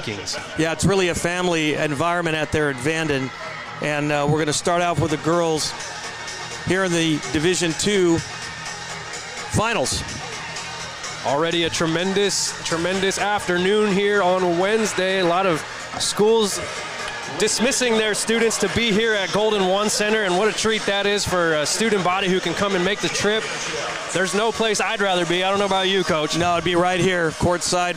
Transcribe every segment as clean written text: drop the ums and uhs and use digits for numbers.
Vikings. Yeah, it's really a family environment out there at Vanden. And we're going to start off with the girls here in the Division II finals. Already a tremendous afternoon here on Wednesday. A lot of schools dismissing their students to be here at Golden One Center, and what a treat that is for a student body who can come and make the trip. There's no place I'd rather be. I don't know about you, Coach. No, it'd be right here, courtside,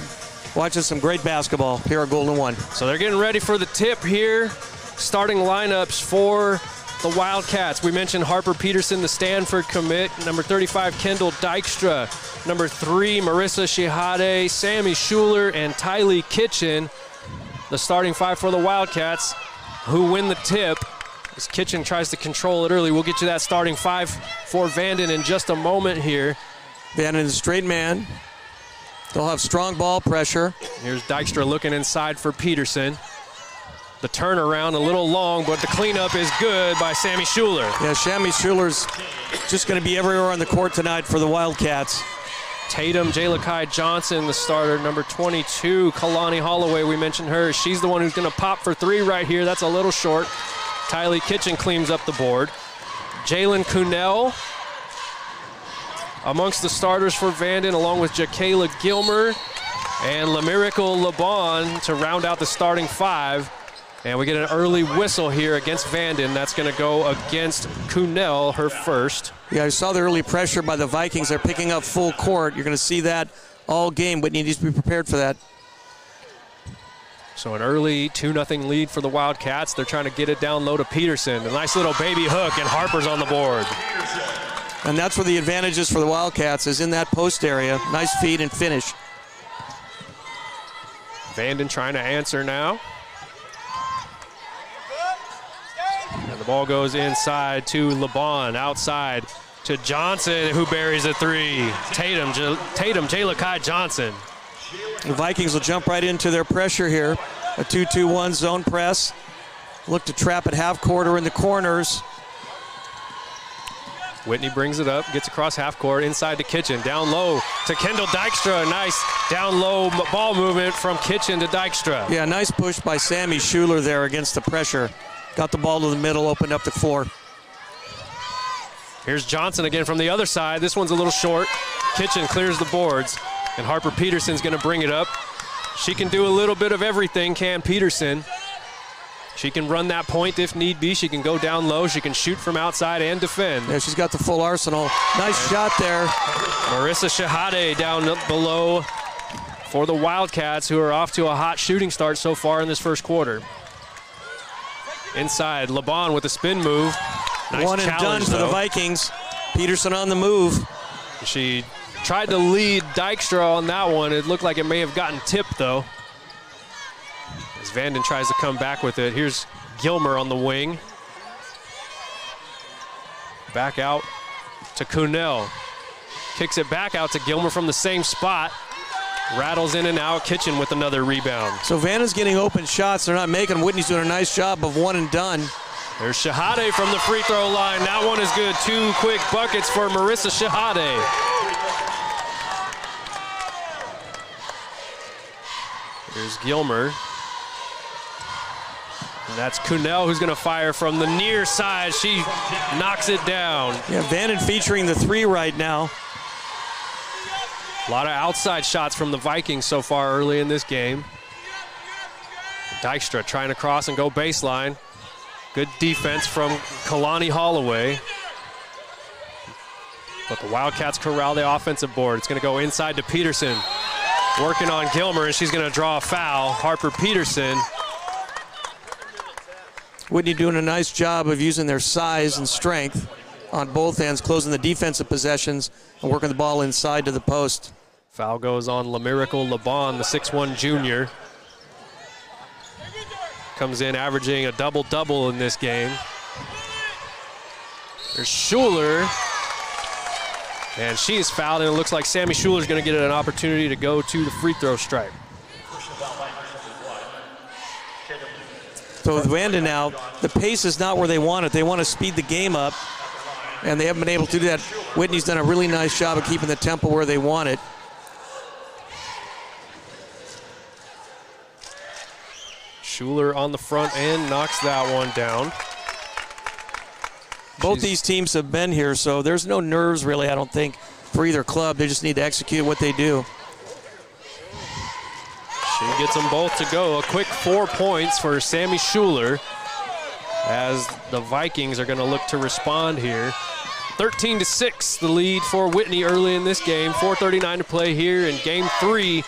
watching some great basketball here at Golden One. So they're getting ready for the tip here. Starting lineups for the Wildcats. We mentioned Harper Peterson, the Stanford commit. Number 35, Kendall Dykstra. Number 3, Marissa Shihade, Sammy Schuler, and Tylee Kitchen. The starting 5 for the Wildcats, who win the tip. As Kitchen tries to control it early. We'll get you that starting 5 for Vanden in just a moment here. Vanden is a straight man. They'll have strong ball pressure. Here's Dykstra looking inside for Peterson. The turnaround a little long, but the cleanup is good by Sammy Schuler. Yeah, Sammy Schuler's just going to be everywhere on the court tonight for the Wildcats. Tatum Jalakai Johnson, the starter. Number 22, Kalani Holloway, we mentioned her. She's the one who's going to pop for 3 right here. That's a little short. Tylee Kitchen cleans up the board. Jalen Kuhnel amongst the starters for Vanden, along with Jakayla Gilmer and LaMiracle LeBon to round out the starting 5. And we get an early whistle here against Vanden. That's going to go against Kuhnel, her first. Yeah, I saw the early pressure by the Vikings. They're picking up full court. You're going to see that all game. Whitney needs to be prepared for that. So an early 2-0 lead for the Wildcats. They're trying to get it down low to Peterson. A nice little baby hook, and Harper's on the board. And that's where the advantage is for the Wildcats, is in that post area. Nice feed and finish. Vanden trying to answer now. And the ball goes inside to LeBon, outside to Johnson, who buries a 3. Tatum Jalakai Johnson. The Vikings will jump right into their pressure here. A 2-2-1 zone press. Look to trap at half court or in the corners. Whitney brings it up, gets across half court, inside to Kitchen, down low to Kendall Dykstra. Nice down low ball movement from Kitchen to Dykstra. Yeah, nice push by Sammy Schuler there against the pressure. Got the ball to the middle, opened up the floor. Here's Johnson again from the other side. This one's a little short. Kitchen clears the boards, and Harper Peterson's going to bring it up. She can do a little bit of everything, can Peterson. She can run that point if need be. She can go down low. She can shoot from outside and defend. Yeah, she's got the full arsenal. Nice shot there. Marissa Shihade down below for the Wildcats, who are off to a hot shooting start so far in this first quarter. Inside, LeBon with a spin move. Nice one and done for the Vikings. Peterson on the move. She tried to lead Dykstra on that one. It looked like it may have gotten tipped, though, as Vanden tries to come back with it. Here's Gilmer on the wing. Back out to Kuhnel. Kicks it back out to Gilmer from the same spot. Rattles in and out. Kitchen with another rebound. So Vanden's getting open shots. They're not making them. Whitney's doing a nice job of one and done. There's Shihade from the free throw line. That one is good. 2 quick buckets for Marissa Shihade. Here's Gilmer. And that's Kuhnel who's going to fire from the near side. She knocks it down. Yeah, Vanden featuring the 3 right now. A lot of outside shots from the Vikings so far early in this game. Dykstra trying to cross and go baseline. Good defense from Kalani Holloway. But the Wildcats corral the offensive board. It's going to go inside to Peterson. Working on Gilmer, and she's going to draw a foul. Harper Peterson. Whitney doing a nice job of using their size and strength on both ends, closing the defensive possessions and working the ball inside to the post. Foul goes on LaMiracle LeBon, the 6'1 junior. Comes in averaging a double-double in this game. There's Schuler. And she is fouled, and it looks like Sammy Schuler's going to get an opportunity to go to the free throw stripe. So with Vanden now, the pace is not where they want it. They want to speed the game up, and they haven't been able to do that. Whitney's done a really nice job of keeping the tempo where they want it. Schuler on the front end knocks that one down. Both these teams have been here, so there's no nerves really, I don't think, for either club. They just need to execute what they do. She gets them both to go. A quick 4 points for Sammy Schuler as the Vikings are going to look to respond here. 13-6, the lead for Whitney early in this game. 4:39 to play here in Game 3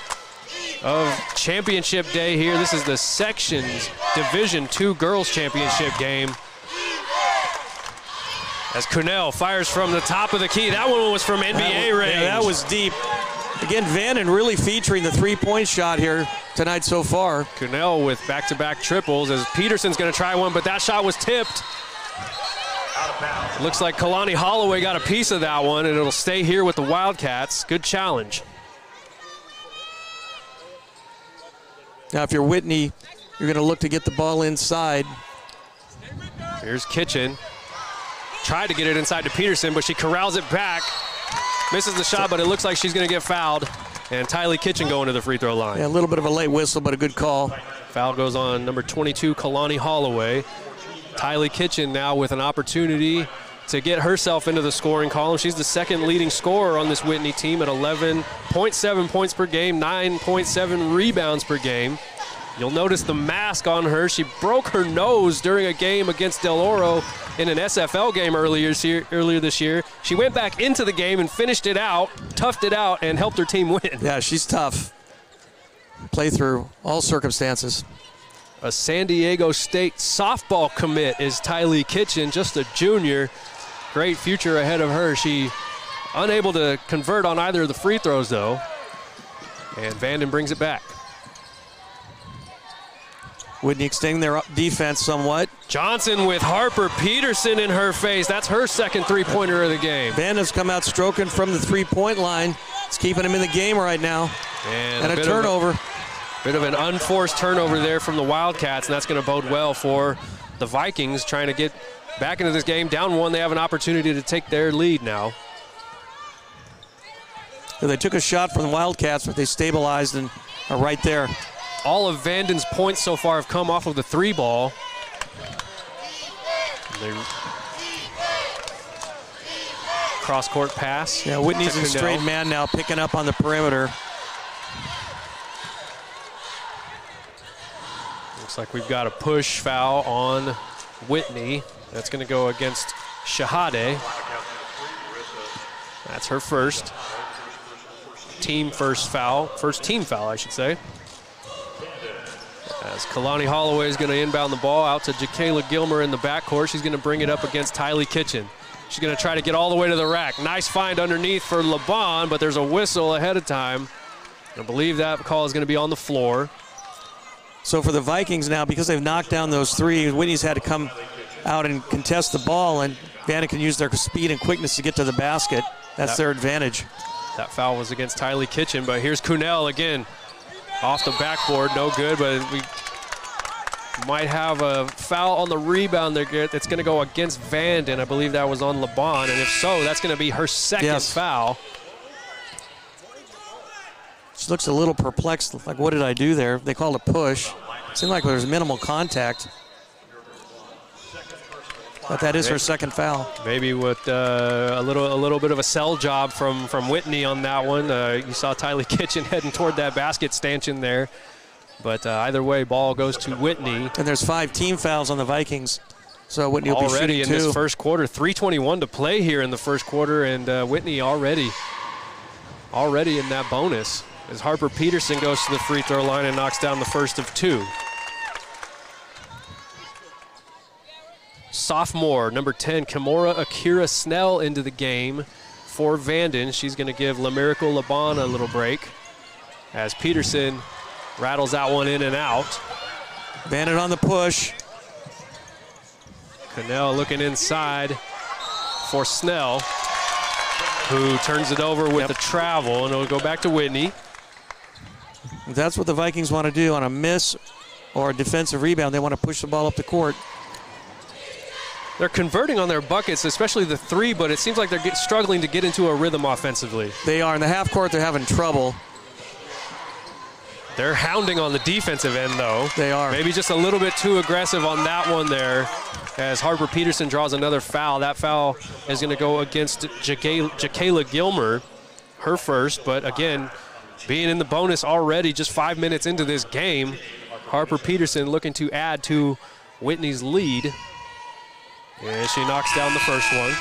of Championship Day here. This is the Sections Division II Girls Championship game. As Cunell fires from the top of the key. That one was from NBA range. Yeah, that was deep. Again, Vanden really featuring the three-point shot here tonight so far. Cunell with back-to-back triples as Peterson's going to try one, but that shot was tipped. Looks like Kalani Holloway got a piece of that one, and it'll stay here with the Wildcats. Good challenge. Now, if you're Whitney, you're going to look to get the ball inside. Here's Kitchen. Tried to get it inside to Peterson, but she corrals it back. Misses the shot, but it looks like she's going to get fouled. And Tylee Kitchen going to the free throw line. Yeah, a little bit of a late whistle, but a good call. Foul goes on number 22, Kalani Holloway. Tylee Kitchen now with an opportunity to get herself into the scoring column. She's the second leading scorer on this Whitney team at 11.7 points per game, 9.7 rebounds per game. You'll notice the mask on her. She broke her nose during a game against Del Oro in an SFL game earlier this year. She went back into the game and finished it out, toughed it out, and helped her team win. Yeah, she's tough. Play through all circumstances. A San Diego State softball commit is Tylee Kitchen, just a junior. Great future ahead of her. She unable to convert on either of the free throws, though. And Vanden brings it back. Whitney extending their defense somewhat. Johnson with Harper Peterson in her face. That's her second three-pointer of the game. Vanden's come out stroking from the three-point line. It's keeping him in the game right now. And a turnover. Bit of an unforced turnover there from the Wildcats, and that's going to bode well for the Vikings trying to get back into this game. Down one, they have an opportunity to take their lead now. So they took a shot from the Wildcats, but they stabilized and are right there. All of Vanden's points so far have come off of the three ball. Cross-court pass. Yeah, Whitney's in straight man now, picking up on the perimeter. Looks like we've got a push foul on Whitney. That's going to go against Shahade. That's her first team foul, I should say. As Kalani Holloway is going to inbound the ball out to Jakayla Gilmer in the backcourt. She's going to bring it up against Tylee Kitchen. She's going to try to get all the way to the rack. Nice find underneath for LeBon, but there's a whistle ahead of time. I believe that call is going to be on the floor. So for the Vikings now, because they've knocked down those three, Whitney's had to come out and contest the ball, and Vanden can use their speed and quickness to get to the basket. That's their advantage. That foul was against Tylee Kitchen, but here's Cunell again. Off the backboard, no good, but we might have a foul on the rebound there. It's going to go against Vanden. I believe that was on LeBon, and if so, that's going to be her second foul. She looks a little perplexed, like, what did I do there? They called a push. It seemed like there was minimal contact. But that is her second foul. Maybe with a little bit of a sell job from Whitney on that one. You saw Tylee Kitchen heading toward that basket stanchion there. But either way, ball goes to Whitney. And there's 5 team fouls on the Vikings. So Whitney will be shooting already in this first quarter. 3:21 to play here in the first quarter, and Whitney already in that bonus. As Harper Peterson goes to the free throw line and knocks down the first of 2. Sophomore, number 10, Kimora Akira Snell into the game for Vanden. She's going to give LaMiracle LeBon a little break as Peterson rattles that one in and out. Vanden on the push. Cunell looking inside for Snell, who turns it over with the travel, and it'll go back to Whitney. That's what the Vikings want to do on a miss or a defensive rebound. They want to push the ball up the court. They're converting on their buckets, especially the three, but it seems like they're struggling to get into a rhythm offensively. They are. In the half court, they're having trouble. They're hounding on the defensive end, though. They are. Maybe just a little bit too aggressive on that one there as Harper Peterson draws another foul. That foul is going to go against Jakayla Gilmer, her first. But, again, being in the bonus already just 5 minutes into this game, Harper Peterson looking to add to Whitney's lead. And she knocks down the first one.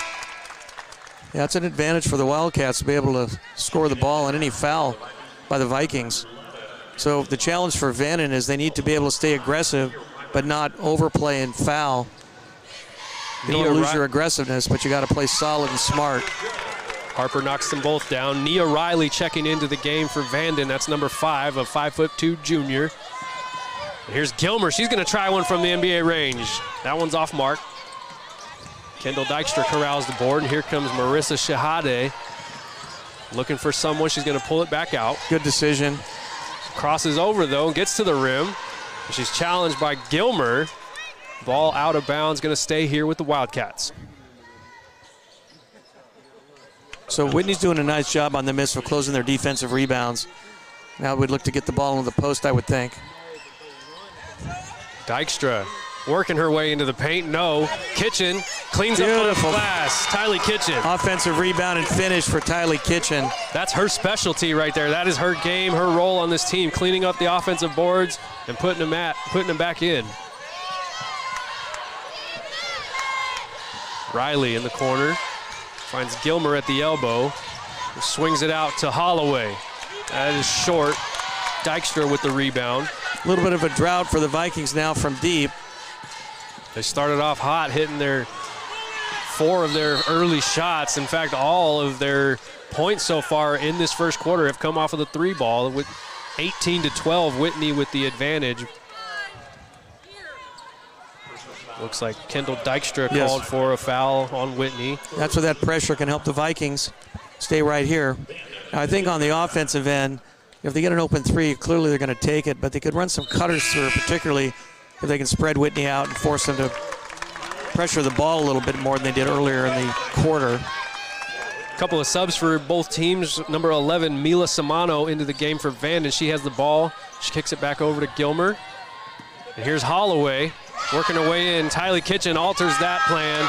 Yeah, it's an advantage for the Wildcats to be able to score the ball on any foul by the Vikings. So the challenge for Vanden is they need to be able to stay aggressive but not overplay and foul. You don't want to lose your aggressiveness, but you got to play solid and smart. Harper knocks them both down. Nia Riley checking into the game for Vanden. That's number 5, a 5'2" junior. And here's Gilmer. She's going to try one from the NBA range. That one's off mark. Kendall Dykstra corrals the board, and here comes Marissa Shahade. Looking for someone. She's going to pull it back out. Good decision. Crosses over, though, and gets to the rim. She's challenged by Gilmer. Ball out of bounds, going to stay here with the Wildcats. So Whitney's doing a nice job on the miss of closing their defensive rebounds. Now we'd look to get the ball into the post, I would think. Dykstra working her way into the paint. No. Kitchen cleans up on the glass. Tylee Kitchen. Offensive rebound and finish for Tylee Kitchen. That's her specialty right there. That is her game, her role on this team, cleaning up the offensive boards and putting them back in. Riley in the corner. Finds Gilmer at the elbow. Swings it out to Holloway. That is short. Dykstra with the rebound. A little bit of a drought for the Vikings now from deep. They started off hot, hitting 4 of their early shots. In fact, all of their points so far in this first quarter have come off of the 3 ball with 18-12, Whitney with the advantage. Looks like Kendall Dykstra called for a foul on Whitney. That's where that pressure can help the Vikings stay right here. Now, I think on the offensive end, if they get an open 3, clearly they're going to take it, but they could run some cutters through, particularly if they can spread Whitney out and force them to pressure the ball a little bit more than they did earlier in the quarter. A couple of subs for both teams. Number 11, Mila Samano into the game for Vanden. She has the ball. She kicks it back over to Gilmer. And here's Holloway working her way in. Tylee Kitchen alters that plan,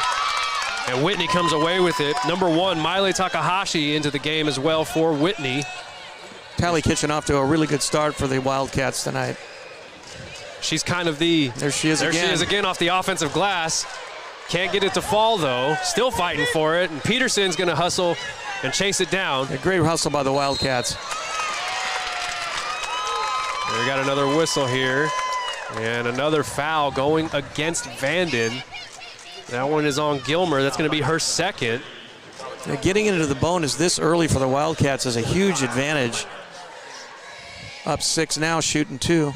and Whitney comes away with it. Number 1, Miley Takahashi into the game as well for Whitney. Tylee Kitchen off to a really good start for the Wildcats tonight. She's kind of the... There she is again off the offensive glass. Can't get it to fall, though. Still fighting for it, and Peterson's going to hustle and chase it down. A great hustle by the Wildcats. We got another whistle here, and another foul going against Vanden. That one is on Gilmer. That's going to be her second. Now, getting into the bonus this early for the Wildcats is a huge advantage. Up 6 now, shooting 2.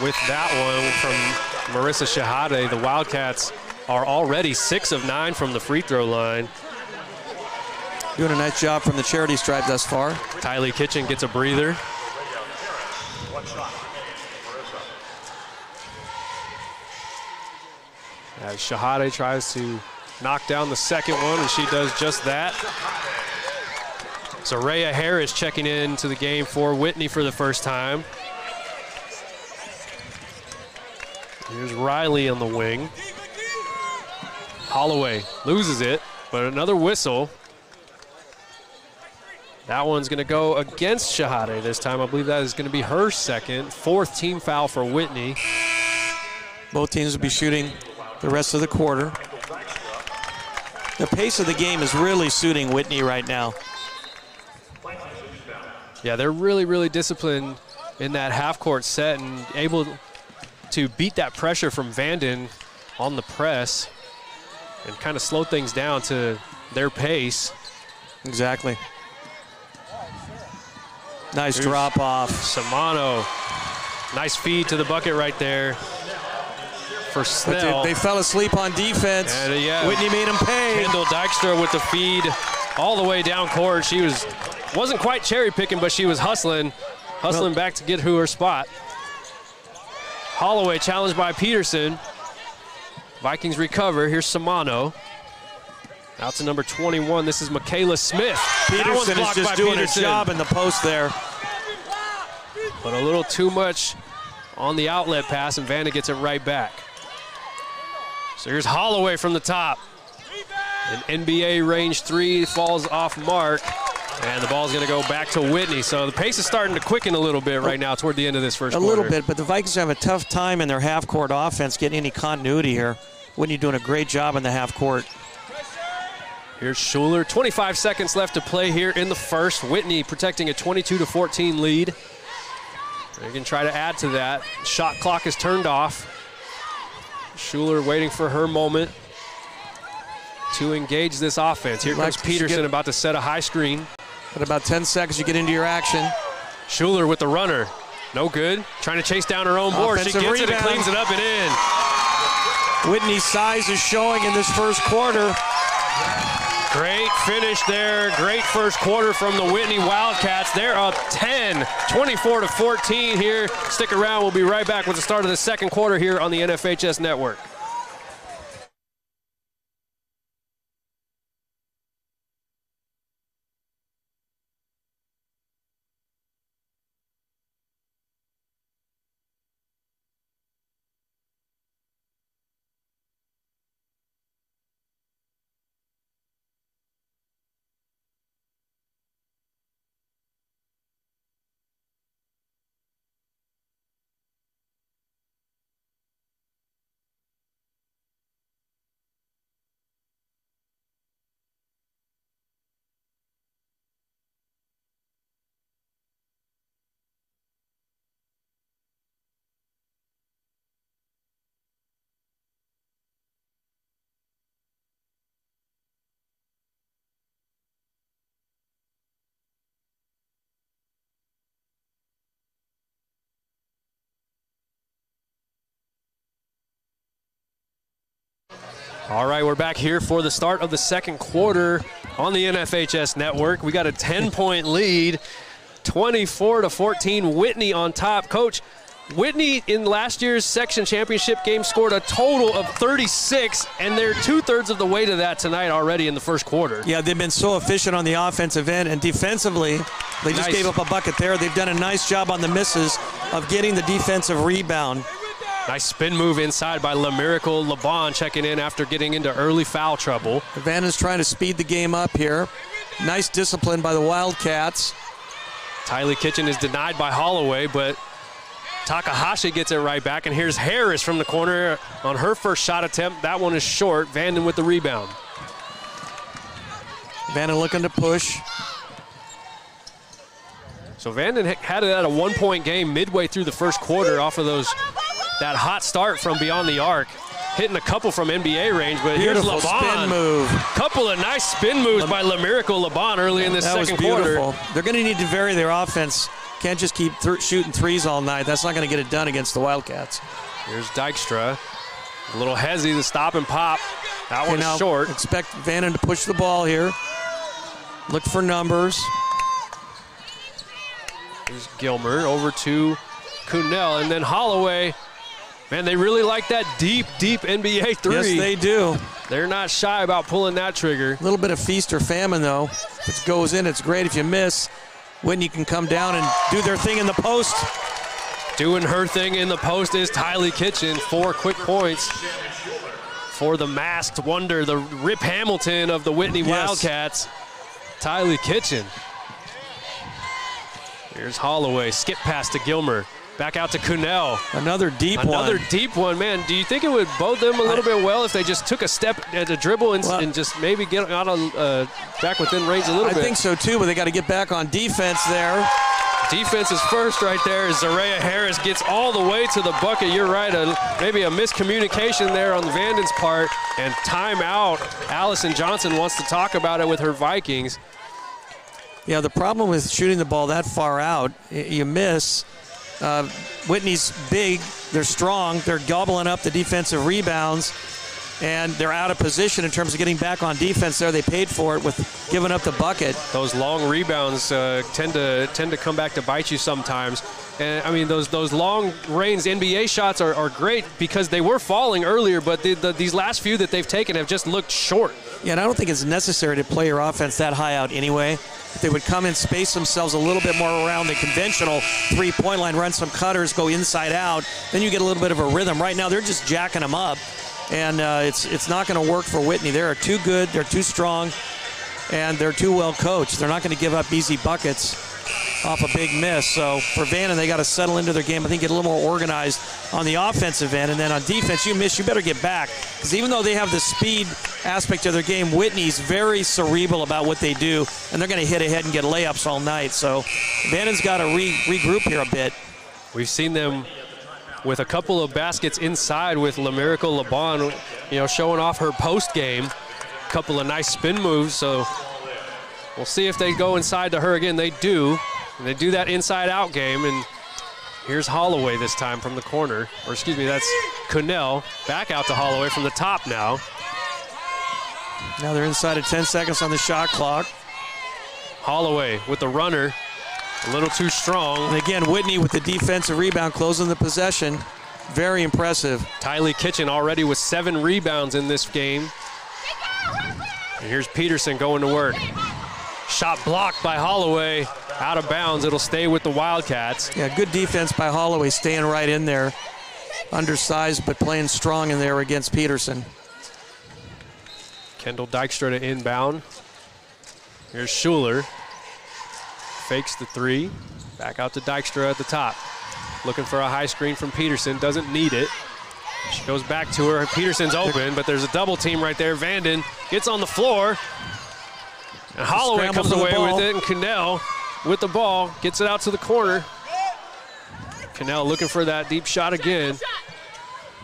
With that one from Marissa Shahade, the Wildcats are already 6 of 9 from the free throw line. Doing a nice job from the charity stripe thus far. Tylee Kitchen gets a breather. As Shahade tries to knock down the second one, and she does just that. So Rhea Harris checking into the game for Whitney for the first time. Here's Riley on the wing. Holloway loses it, but another whistle. That one's going to go against Shahade this time. I believe that is going to be her second. 4th team foul for Whitney. Both teams will be shooting the rest of the quarter. The pace of the game is really suiting Whitney right now. Yeah, they're really, really disciplined in that half-court set and able to beat that pressure from Vanden on the press and kind of slow things down to their pace. Exactly. Nice drop off. Samano. Nice feed to the bucket right there for Snell. They fell asleep on defense. And, yeah, Whitney made them pay. Kendall Dykstra with the feed all the way down court. She wasn't quite cherry picking, but she was hustling back to get her spot. Holloway challenged by Peterson. Vikings recover. Here's Samano. Out to number 21. This is Michaela Smith. Peterson is just doing a job in the post there. But a little too much on the outlet pass, and Vanden gets it right back. So here's Holloway from the top. An NBA range three falls off mark, and the ball's going to go back to Whitney. So the pace is starting to quicken a little bit right now toward the end of this first quarter. A little bit, but the Vikings have a tough time in their half-court offense getting any continuity here. Whitney doing a great job in the half-court. Here's Schuler. 25 seconds left to play here in the first. Whitney protecting a 22-14 lead. They can try to add to that. Shot clock is turned off. Schuler waiting for her moment to engage this offense. Here comes Peterson about to set a high screen. But about 10 seconds, you get into your action. Schuler with the runner. No good. Trying to chase down her own board. She gets it and cleans it up and in. Whitney's size is showing in this first quarter. Great finish there. Great first quarter from the Whitney Wildcats. They're up 10, 24-14 here. Stick around. We'll be right back with the start of the second quarter here on the NFHS Network. All right, we're back here for the start of the second quarter on the NFHS Network. We got a 10-point lead, 24-14. Whitney on top. Coach, Whitney in last year's section championship game scored a total of 36, and they're two-thirds of the way to that tonight already in the first quarter. Yeah, they've been so efficient on the offensive end, and defensively, they just gave up a bucket there. They've done a nice job on the misses of getting the defensive rebound. Nice spin move inside by LaMiracle LeBon, checking in after getting into early foul trouble. Vanden's trying to speed the game up here. Nice discipline by the Wildcats. Tylee Kitchen is denied by Holloway, but Takahashi gets it right back. And here's Harris from the corner on her first shot attempt. That one is short. Vanden with the rebound. Vanden looking to push. So Vanden had it at a one-point game midway through the first quarter off of that hot start from beyond the arc. Hitting a couple from NBA range, but beautiful here's LeBon. Spin move. Couple of nice spin moves by LaMiracle LeBon early in this second quarter. They're going to need to vary their offense. Can't just keep shooting threes all night. That's not going to get it done against the Wildcats. Here's Dykstra. A little hezzy, the stop and pop. That one's short. Expect Vanden to push the ball here. Look for numbers. Here's Gilmer over to Kuhnel, and then Holloway. Man, they really like that deep NBA three. Yes, they do. They're not shy about pulling that trigger. A little bit of feast or famine, though. If it goes in, it's great. If you miss, Whitney can come down and do their thing in the post. Doing her thing in the post is Tylee Kitchen. 4 quick points for the masked wonder, the Rip Hamilton of the Whitney Wildcats. Tylee Kitchen. Here's Holloway. Skip pass to Gilmer. Back out to Kuhnel. Another deep one. Man, do you think it would bode them a little bit well if they just took a step at a dribble and just maybe get out on back within range a little bit? I think so, too, but they got to get back on defense there. Defense is first right there as Zaria Harris gets all the way to the bucket. You're right, maybe a miscommunication there on Vanden's part. And timeout. Allison Johnson wants to talk about it with her Vikings. Yeah, the problem with shooting the ball that far out, you miss. Whitney's big, they're strong, they're gobbling up the defensive rebounds, and they're out of position in terms of getting back on defense there. They paid for it with giving up the bucket. Those long rebounds tend to come back to bite you sometimes. And, I mean, those long-range NBA shots are great because they were falling earlier, but these last few that they've taken have just looked short. Yeah, and I don't think it's necessary to play your offense that high out anyway. If they would come in, space themselves a little bit more around the conventional three-point line, run some cutters, go inside out, then you get a little bit of a rhythm. Right now, they're just jacking them up, and it's not going to work for Whitney. They're too good, they're too strong, and they're too well coached. They're not going to give up easy buckets off a big miss. So for Vanden, they got to settle into their game. I think get a little more organized on the offensive end. And then on defense, you miss, you better get back. Because even though they have the speed aspect of their game, Whitney's very cerebral about what they do. And they're going to hit ahead and get layups all night. So Vanden's got to regroup here a bit. We've seen them with a couple of baskets inside with LaMiracle LeBon, showing off her post game. A couple of nice spin moves. So we'll see if they go inside to her again. They do. And they do that inside-out game. And here's Holloway this time from the corner. Or excuse me, that's Connell. Back out to Holloway from the top now. Now they're inside of 10 seconds on the shot clock. Holloway with the runner. A little too strong. And again, Whitney with the defensive rebound, closing the possession. Very impressive. Tylee Kitchen already with 7 rebounds in this game. And here's Peterson going to work. Shot blocked by Holloway, out of bounds. It'll stay with the Wildcats. Yeah, good defense by Holloway, staying right in there. Undersized, but playing strong in there against Peterson. Kendall Dykstra to inbound. Here's Schuler. Fakes the three. Back out to Dykstra at the top. Looking for a high screen from Peterson. Doesn't need it. She goes back to her. Peterson's open, but there's a double team right there. Vanden gets on the floor. And Holloway comes away with it, and Connell with the ball gets it out to the corner. Connell looking for that deep shot again.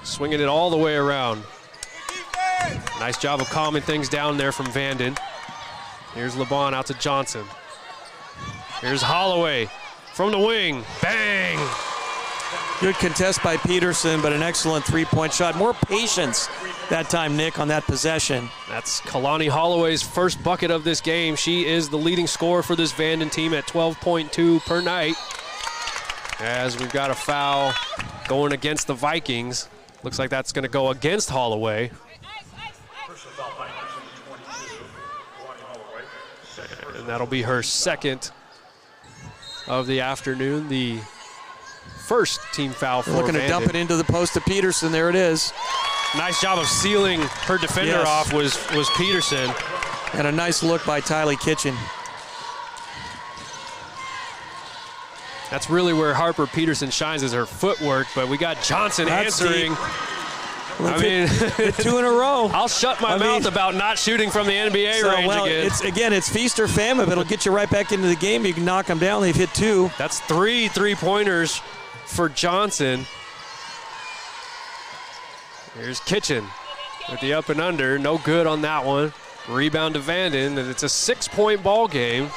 Swinging it all the way around. Nice job of calming things down there from Vanden. Here's LeBon out to Johnson. Here's Holloway from the wing. Bang! Good contest by Peterson, but an excellent three-point shot. More patience that time, Nick, on that possession. That's Kalani Holloway's first bucket of this game. She is the leading scorer for this Vanden team at 12.2 per night. As we've got a foul going against the Vikings. Looks like that's going to go against Holloway. And that'll be her second of the afternoon. The first team foul for Looking Vanden. to dump it into the post to Peterson. There it is. Nice job of sealing her defender off was Peterson. And a nice look by Tylee Kitchen. That's really where Harper Peterson shines, is her footwork, but we got Johnson answering. Well, two in a row. I'll shut my mouth about not shooting from the NBA range again. It's feast or famine, but it'll get you right back into the game. You can knock them down. They've hit 2. That's 3 3-pointers for Johnson. Here's Kitchen with the up and under. No good on that one. Rebound to Vanden, and it's a 6-point ball game.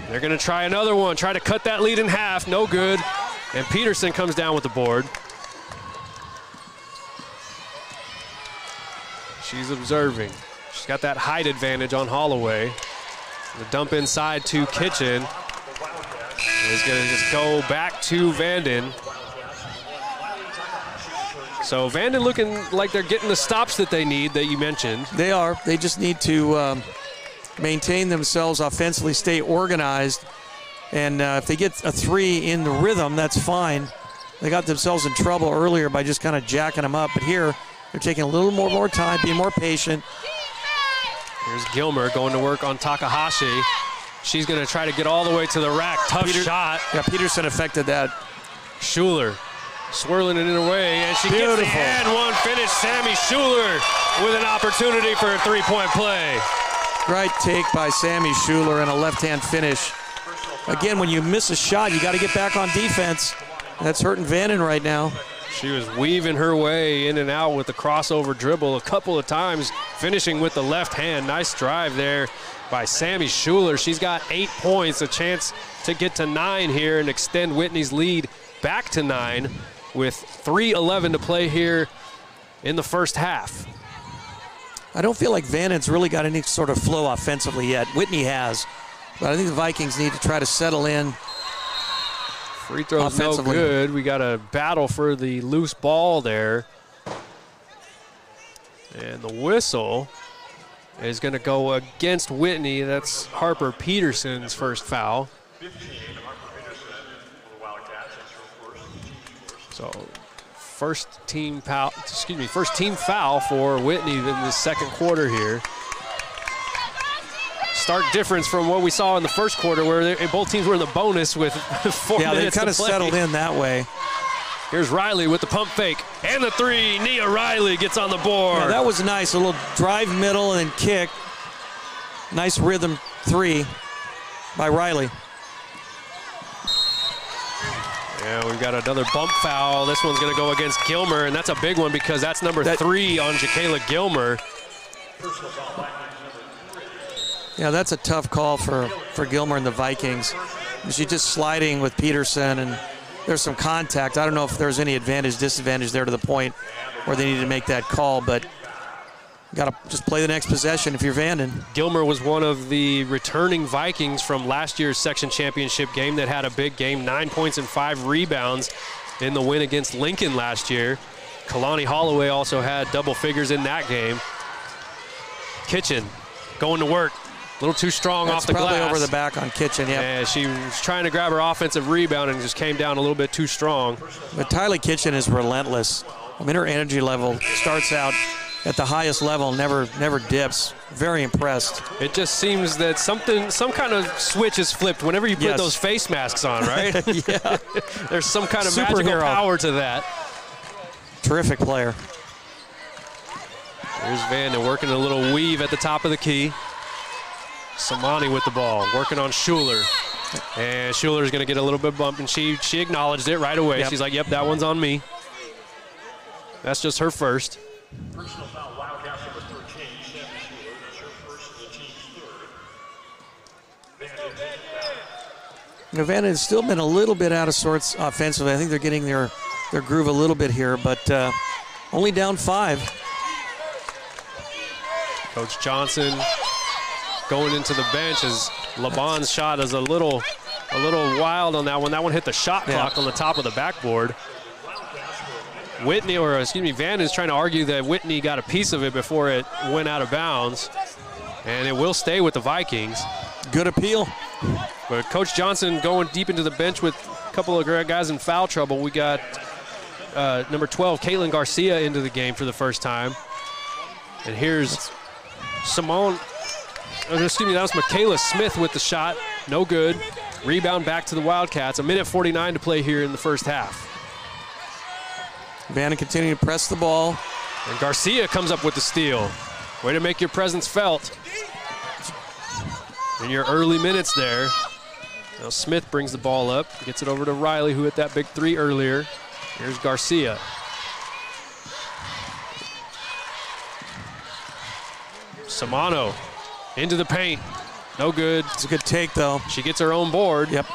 They're going to try another one, try to cut that lead in half. No good. And Peterson comes down with the board. She's observing. She's got that height advantage on Holloway. The dump inside to Kitchen. Is going to just go back to Vanden. So Vanden looking like they're getting the stops that they need that you mentioned. They are. They just need to maintain themselves offensively, stay organized. And if they get a 3 in the rhythm, that's fine. They got themselves in trouble earlier by just kind of jacking them up. But here, they're taking a little more time, being more patient. Here's Gilmer going to work on Takahashi. She's going to try to get all the way to the rack. Tough shot. Yeah, Peterson affected that. Schuler swirling it in a way, and she gets the and one finish. Sammy Schuler with an opportunity for a 3-point play. Great take by Sammy Schuler and a left-hand finish. Again, when you miss a shot, you got to get back on defense. That's hurting Vanden right now. She was weaving her way in and out with the crossover dribble a couple of times, finishing with the left hand. Nice drive there by Sammy Schuler. She's got 8 points, a chance to get to 9 here and extend Whitney's lead back to 9 with 3:11 to play here in the first half. I don't feel like Vanden's really got any sort of flow offensively yet. Whitney has. But I think the Vikings need to try to settle in. Free throw's no good. We got a battle for the loose ball there. And the whistle is going to go against Whitney. That's Harper Peterson's first foul. So first team foul for Whitney in the second quarter here. Stark difference from what we saw in the first quarter, where both teams were in the bonus with 4 minutes to play. Yeah, they kind of settled in that way. Here's Riley with the pump fake and the three. Nia Riley gets on the board. Yeah, that was nice. A little drive middle and then kick. Nice rhythm three by Riley. Yeah, we've got another bump foul. This one's going to go against Gilmer, and that's a big one because that's number 3 on Jacayla Gilmer. Yeah, that's a tough call for Gilmer and the Vikings. She's just sliding with Peterson, and there's some contact. I don't know if there's any advantage, disadvantage there to the point where they need to make that call, but you got to just play the next possession if you're Vanden. Gilmer was one of the returning Vikings from last year's section championship game that had a big game, 9 points and 5 rebounds in the win against Lincoln last year. Kalani Holloway also had double figures in that game. Kitchen going to work. A little too strong off the glass. That's probably over the back on Kitchen, yeah. Yeah, she was trying to grab her offensive rebound and just came down a little bit too strong. But Tylee Kitchen is relentless. I mean, her energy level starts out at the highest level, never dips. Very impressed. It just seems that some kind of switch is flipped whenever you put those face masks on, right? Yeah. There's some kind of Superhero. magical power to that. Terrific player. Here's Vanden working a little weave at the top of the key. Samani with the ball, working on Schuler. And Schuler's going to get a little bit bump, and she acknowledged it right away. Yep. She's like, yep, that one's on me. That's just her first. Personal foul, Wildcats number 13, Sammy Schuler. That's her first, the team's third. Vanden's still been a little bit out of sorts offensively. I think they're getting their groove a little bit here, but only down 5. Coach Johnson going into the bench as LeBon's shot is a little wild on that one. That one hit the shot clock on the top of the backboard. Vanden is trying to argue that Whitney got a piece of it before it went out of bounds, and it will stay with the Vikings. Good appeal. But Coach Johnson going deep into the bench with a couple of guys in foul trouble. We got number 12, Caitlin Garcia, into the game for the first time. And here's that was Michaela Smith with the shot. No good. Rebound back to the Wildcats. 1:49 to play here in the first half. Vanden continuing to press the ball. And Garcia comes up with the steal. Way to make your presence felt in your early minutes there. Now Smith brings the ball up, gets it over to Riley, who hit that big 3 earlier. Here's Garcia. Samano into the paint. No good. It's a good take, though. She gets her own board. Yep.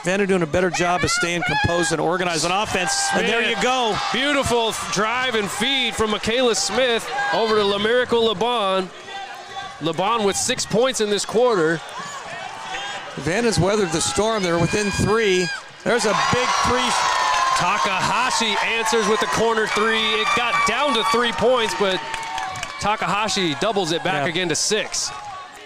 Vanden doing a better job of staying composed and organized on offense. And there you go. Beautiful drive and feed from Michaela Smith over to LaMiracle LeBon. LeBon with 6 points in this quarter. Vanden's weathered the storm. They're within 3. There's a big 3. Takahashi answers with the corner 3. It got down to 3 points, but Takahashi doubles it back again to 6.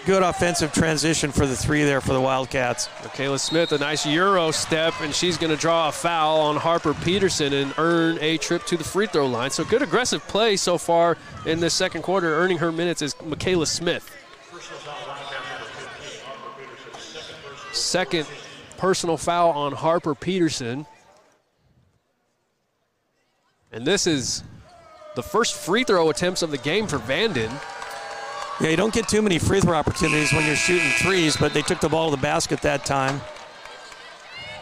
Good offensive transition for the 3 there for the Wildcats. Michaela Smith, a nice Euro step, and she's going to draw a foul on Harper Peterson and earn a trip to the free throw line. So good aggressive play so far in this second quarter. Earning her minutes is Michaela Smith. Second personal foul on Harper Peterson. And this is the first free throw attempts of the game for Vanden. Yeah, you don't get too many free throw opportunities when you're shooting 3s, but they took the ball to the basket that time.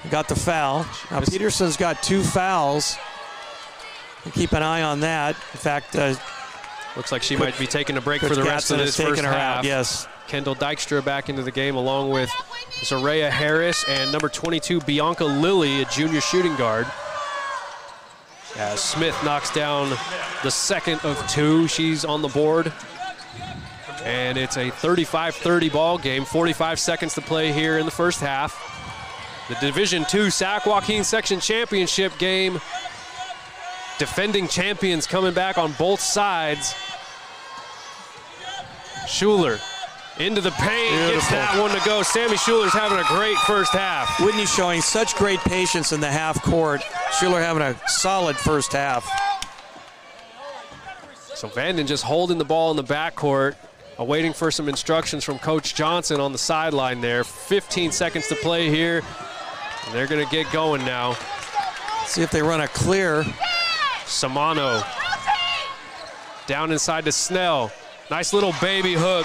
Got the foul. Now Peterson's got 2 fouls. We'll keep an eye on that. In fact, looks like she might be taking a break for the rest of this first half. Yes. Kendall Dykstra back into the game along with Zareya Harris and number 22, Bianca Lilly, a junior shooting guard. As Smith knocks down the second of two. She's on the board. And it's a 35-30 ball game. 45 seconds to play here in the first half. The Division II Sac Joaquin Section Championship game. Defending champions coming back on both sides. Schuler into the paint, gets that one to go. Sammy Schuler's having a great first half. Whitney showing such great patience in the half court. Schuler having a solid first half. So Vanden just holding the ball in the backcourt, awaiting for some instructions from Coach Johnson on the sideline there. 15 seconds to play here, and they're going to get going now. See if they run a clear. Samano down inside to Snell. Nice little baby hook.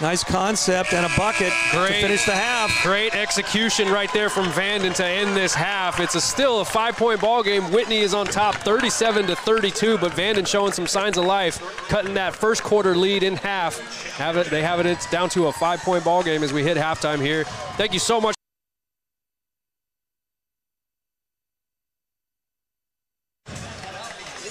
Nice concept and a bucket to finish the half. Great execution right there from Vanden to end this half. It's still a 5-point ball game. Whitney is on top 37-32, but Vanden showing some signs of life, cutting that first quarter lead in half. It's down to a 5-point ball game as we hit halftime here. Thank you so much.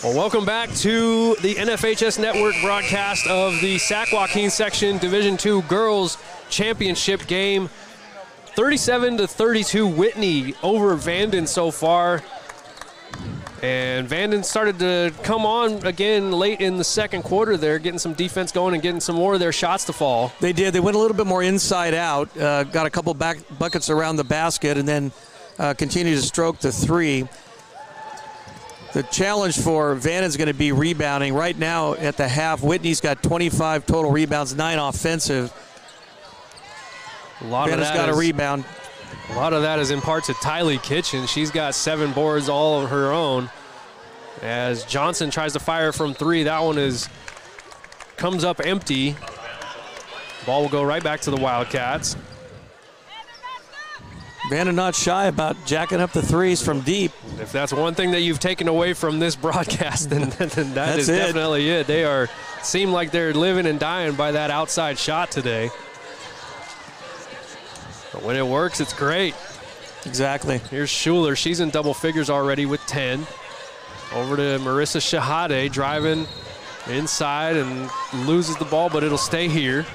Well, welcome back to the NFHS Network broadcast of the Sac Joaquin Section Division II Girls Championship game. 37-32 Whitney over Vanden so far. And Vanden started to come on again late in the second quarter there, getting some defense going and getting some more of their shots to fall. They did. They went a little bit more inside out, got a couple buckets around the basket, and then continued to stroke the three. The challenge for Vanden is going to be rebounding. Right now at the half, Whitney's got 25 total rebounds, 9 offensive. Vanden's got a rebound. A lot of that is in part to Tylee Kitchen. She's got 7 boards all of her own. As Johnson tries to fire from 3, that one comes up empty. Ball will go right back to the Wildcats. Vanden not shy about jacking up the threes from deep. If that's one thing that you've taken away from this broadcast, then that is definitely it. They seem like they're living and dying by that outside shot today. But when it works, it's great. Exactly. Here's Schuler. She's in double figures already with 10. Over to Marissa Shahade, driving inside and loses the ball, but it'll stay here.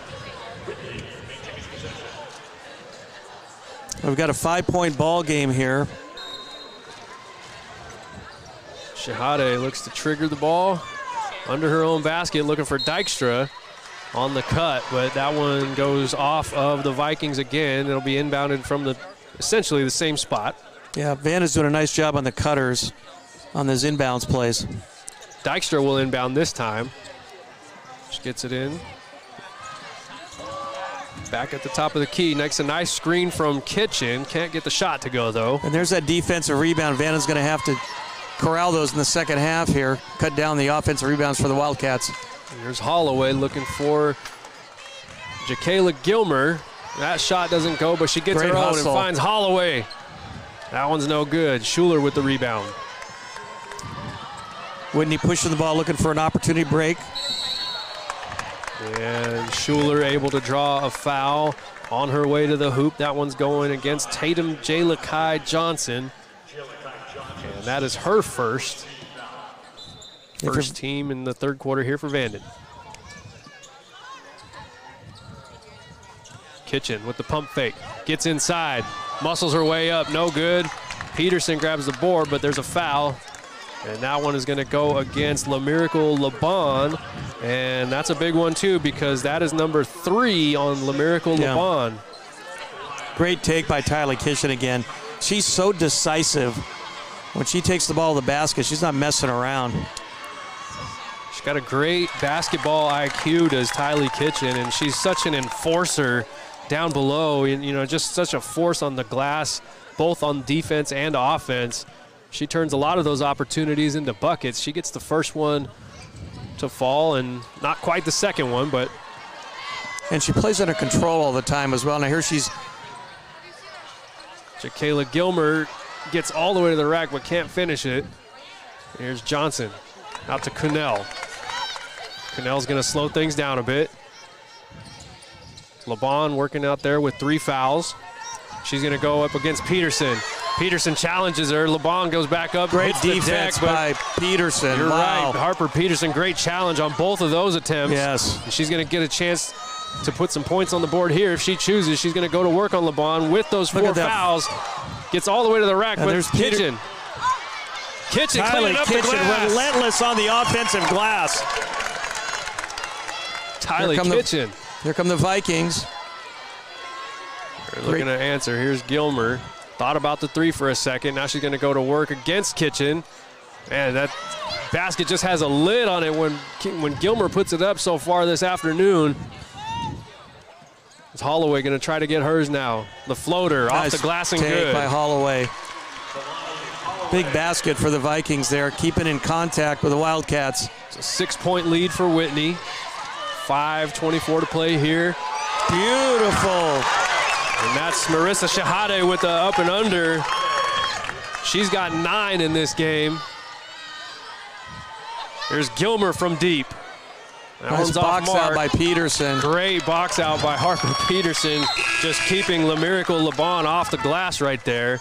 We've got a 5-point ball game here. Shahade looks to trigger the ball under her own basket, looking for Dykstra on the cut, but that one goes off of the Vikings again. It'll be inbounded from essentially the same spot. Yeah, Vanden's doing a nice job on the cutters on those inbounds plays. Dykstra will inbound this time. She gets it in. Back at the top of the key. Next, a nice screen from Kitchen. Can't get the shot to go, though. And there's that defensive rebound. Vanden's going to have to corral those in the second half here, cut down the offensive rebounds for the Wildcats. Here's Holloway looking for Jakayla Gilmer. That shot doesn't go, but she gets her own and finds Holloway. That one's no good. Schuler with the rebound. Whitney pushing the ball, looking for an opportunity break. And Schuler able to draw a foul on her way to the hoop. That one's going against Tatum Jaylakai Johnson. And that is her first team in the third quarter here for Vanden. Kitchen with the pump fake. Gets inside. Muscles her way up. No good. Peterson grabs the board, but there's a foul. And that one is going to go against La Miracle Laban. And that's a big one, too, because that is number 3 on La Miracle Laban. Great take by Tylee Kitchen again. She's so decisive. When she takes the ball to the basket, she's not messing around. She's got a great basketball IQ, does Tylee Kitchen, and she's such an enforcer down below. You know, just such a force on the glass, both on defense and offense. She turns a lot of those opportunities into buckets. She gets the first one to fall and not quite the second one, but. And she plays under control all the time as well. Now here she's. Jakayla Gilmer gets all the way to the rack but can't finish it. Here's Johnson out to Connell. Connell's going to slow things down a bit. Laban working out there with 3 fouls. She's going to go up against Peterson. Peterson challenges her. LeBon goes back up. Great defense by Peterson. You're wow. right. Harper Peterson, great challenge on both of those attempts. Yes. And she's going to get a chance to put some points on the board here. If she chooses, she's going to go to work on LeBon with those 4 fouls. Gets all the way to the rack, but there's Kitchen. Kitchen cleaning up the glass. Relentless on the offensive glass. Tyler Kitchen. Here come the Vikings. They're looking to answer. Here's Gilmer. Thought about the 3 for a second. Now she's going to go to work against Kitchen. Man, that basket just has a lid on it when Gilmer puts it up so far this afternoon. It's Holloway going to try to get hers now. The floater off the glass and good. By Holloway. Big basket for the Vikings there, keeping in contact with the Wildcats. It's a 6-point lead for Whitney. 5:24 to play here. Beautiful. And that's Marissa Shahade with the up and under. She's got 9 in this game. There's Gilmer from deep. That nice box out by Peterson. Great box out by Harper Peterson, just keeping La Miracle LeBon off the glass right there.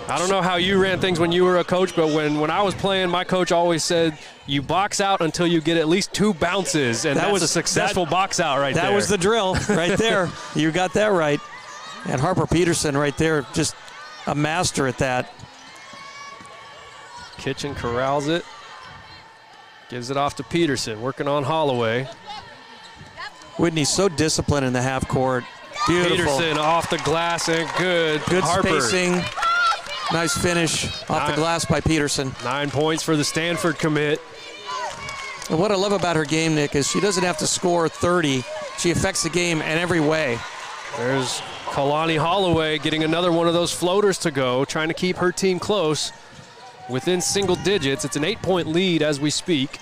I don't know how you ran things when you were a coach, but when I was playing, my coach always said, you box out until you get at least 2 bounces, and that was a successful box out right there. That was the drill right there. You got that right. And Harper Peterson right there, just a master at that. Kitchen corrals it. Gives it off to Peterson, working on Holloway. Whitney's so disciplined in the half court. Beautiful. Peterson off the glass and good. Good Harper. Spacing. Nice finish off the glass by Peterson. 9 points for the Stanford commit. And what I love about her game, Nick, is she doesn't have to score 30. She affects the game in every way. There's Kalani Holloway getting another one of those floaters to go, trying to keep her team close within single digits. It's an 8-point lead as we speak.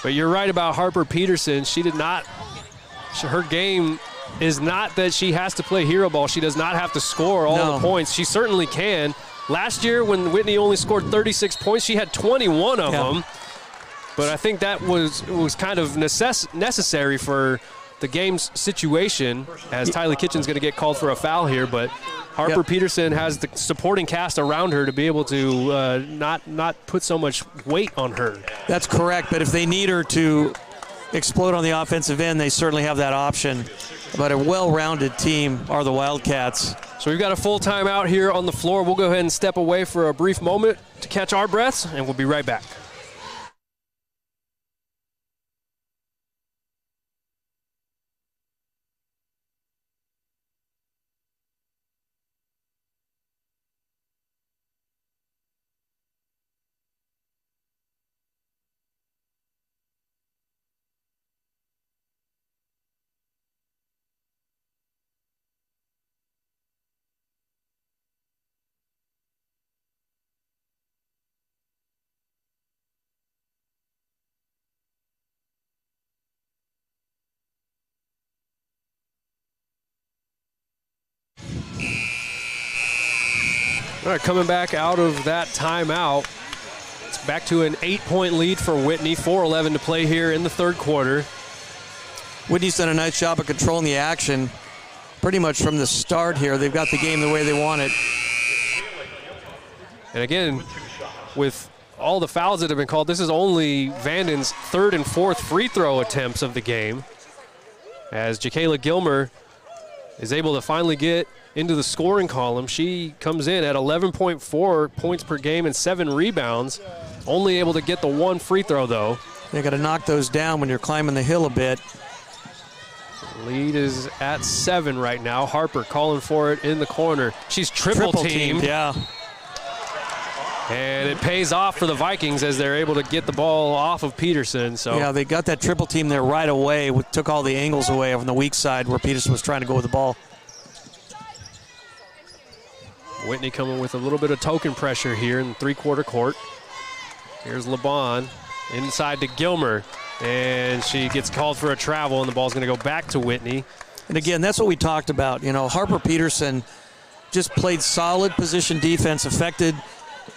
But you're right about Harper Peterson. Her game is not that she has to play hero ball. She does not have to score all the points. She certainly can. Last year when Whitney only scored 36 points, she had 21 of them. But I think that was kind of necessary for the game's situation, as Tyler Kitchen's going to get called for a foul here. But Harper Peterson has the supporting cast around her to be able to not put so much weight on her. That's correct, but if they need her to explode on the offensive end, they certainly have that option. But a well-rounded team are the Wildcats. So we've got a full timeout here on the floor. We'll go ahead and step away for a brief moment to catch our breaths, and we'll be right back. All right, coming back out of that timeout, it's back to an 8-point lead for Whitney. 4:11 to play here in the third quarter. Whitney's done a nice job of controlling the action pretty much from the start here. They've got the game the way they want it. And again, with all the fouls that have been called, this is only Vanden's 3rd and 4th free throw attempts of the game, as Jakayla Gilmer is able to finally get into the scoring column. She comes in at 11.4 points per game and 7 rebounds. Only able to get the 1 free throw, though. They got to knock those down when you're climbing the hill a bit. Lead is at 7 right now. Harper calling for it in the corner. She's triple teamed. Yeah. And it pays off for the Vikings as they're able to get the ball off of Peterson. So yeah, they got that triple team there right away. Took all the angles away on the weak side where Peterson was trying to go with the ball. Whitney coming with a little bit of token pressure here in the three-quarter court. Here's LeBon inside to Gilmer, and she gets called for a travel, and the ball's going to go back to Whitney. And again, that's what we talked about. You know, Harper Peterson just played solid position defense, affected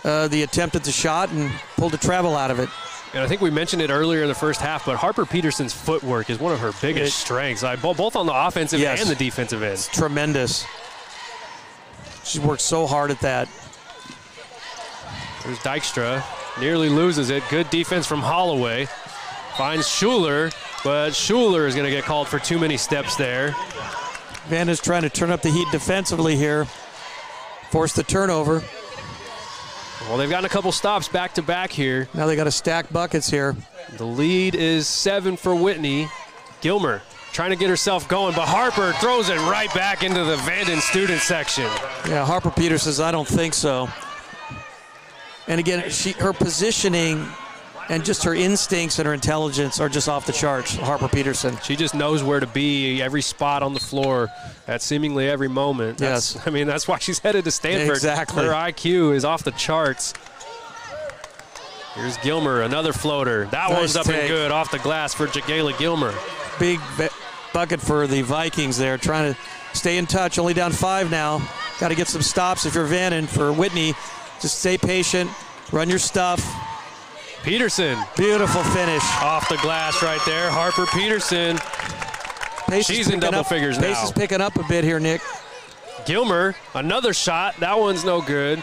the attempt at the shot, and pulled a travel out of it. And I think we mentioned it earlier in the first half, but Harper Peterson's footwork is one of her biggest strengths, both on the offensive and the defensive end. It's tremendous. She's worked so hard at that. There's Dykstra. Nearly loses it. Good defense from Holloway. Finds Schuler, but Schuler is going to get called for too many steps there. Vanden's trying to turn up the heat defensively here. Force the turnover. Well, they've gotten a couple stops back-to-back here. Now they got to stack buckets here. The lead is 7 for Whitney. Gilmer trying to get herself going, but Harper throws it right back into the Vanden student section. Yeah, Harper Peters says, I don't think so. And again, her positioning and just her instincts and her intelligence are just off the charts, Harper Peterson. She just knows where to be every spot on the floor at seemingly every moment. Yes. I mean, that's why she's headed to Stanford. Exactly. Her IQ is off the charts. Here's Gilmer, another floater. That Nice one's up take. and good off the glass for Jagayla Gilmer. Big bucket for the Vikings there, trying to stay in touch. Only down 5 now. Got to get some stops if you're Vanden. For Whitney, just stay patient, run your stuff. Peterson. Beautiful finish. Off the glass right there. Harper Peterson. She's in double figures now. Pace is picking up a bit here, Nick. Gilmer, another shot. That one's no good.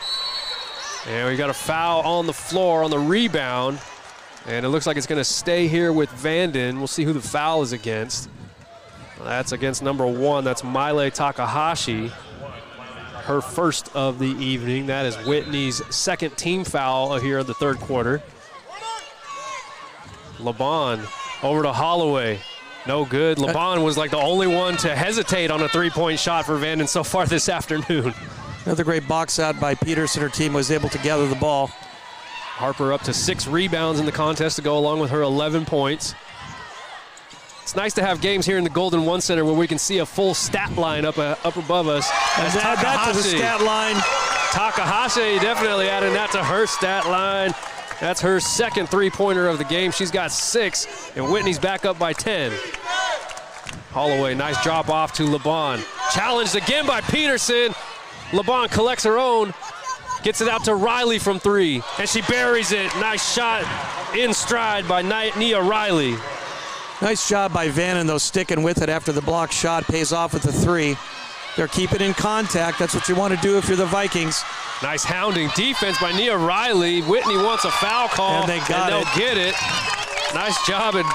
And we got a foul on the floor on the rebound. And it looks like it's going to stay here with Vanden. We'll see who the foul is against. That's against number 1. That's Maile Takahashi. Her first of the evening. That is Whitney's second team foul here in the third quarter. LeBon over to Holloway. No good. LeBon was like the only one to hesitate on a three-point shot for Vanden so far this afternoon. Another great box out by Peterson. Her team was able to gather the ball. Harper up to 6 rebounds in the contest to go along with her 11 points. It's nice to have games here in the Golden One Center where we can see a full stat line up above us. As add that to the stat line. Takahashi definitely adding that to her stat line. That's her second three-pointer of the game. She's got 6, and Whitney's back up by 10. Holloway, nice drop off to LeBon. Challenged again by Peterson. LeBon collects her own, gets it out to Riley from 3, and she buries it. Nice shot in stride by Nia Riley. Nice job by Vanden, though, sticking with it after the block shot. Pays off with the 3. They're keeping in contact. That's what you want to do if you're the Vikings. Nice hounding defense by Nia Riley. Whitney wants a foul call, and they'll get it. Nice job of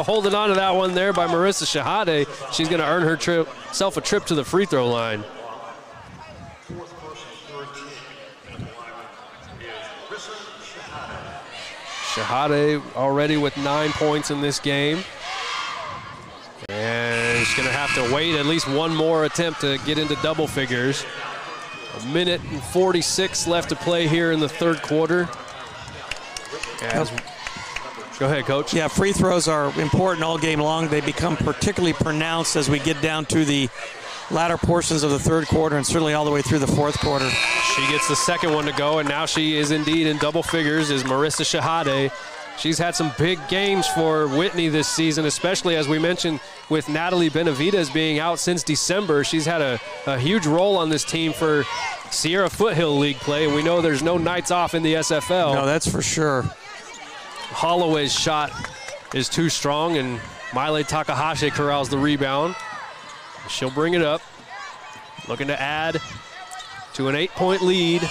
holding on to that one there by Marissa Shahade. She's going to earn herself a trip to the free throw line. Shahade already with 9 points in this game. And she's going to have to wait at least one more attempt to get into double figures. 1 minute and 46 left to play here in the third quarter. Go ahead, Coach. Yeah, free throws are important all game long. They become particularly pronounced as we get down to the latter portions of the third quarter and certainly all the way through the fourth quarter. She gets the second one to go, and now she is indeed in double figures, is Marissa Shahade. She's had some big games for Whitney this season, especially as we mentioned with Natalie Benavides being out since December. She's had a huge role on this team for Sierra Foothill League play. We know there's no nights off in the SFL. No, that's for sure. Holloway's shot is too strong, and Maile Takahashi corrals the rebound. She'll bring it up, looking to add to an 8-point lead.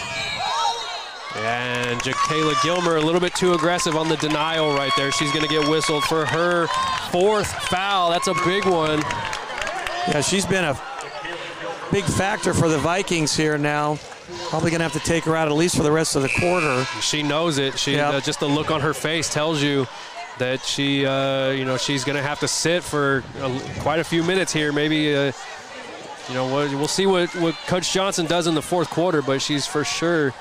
And Jacayla Gilmer a little bit too aggressive on the denial right there. She's going to get whistled for her 4th foul. That's a big one. Yeah, she's been a big factor for the Vikings here now. Probably going to have to take her out at least for the rest of the quarter. She knows it. Just the look on her face tells you that she's going to have to sit for quite a few minutes here. Maybe, we'll see what Coach Johnson does in the fourth quarter, but she's for sure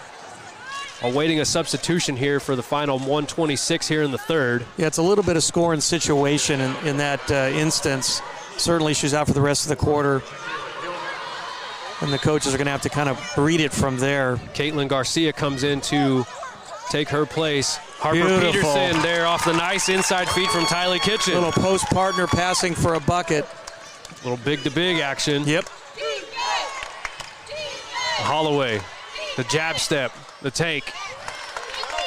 awaiting a substitution here for the final 1:26 here in the third. Yeah, it's a little bit of scoring situation in that instance. Certainly she's out for the rest of the quarter. And the coaches are going to have to kind of read it from there. Caitlin Garcia comes in to take her place. Harper Beautiful. Peterson there off the nice inside feed from Tylee Kitchen. Little post partner passing for a bucket. Little big-to-big action. Yep. Holloway, the jab step, the take.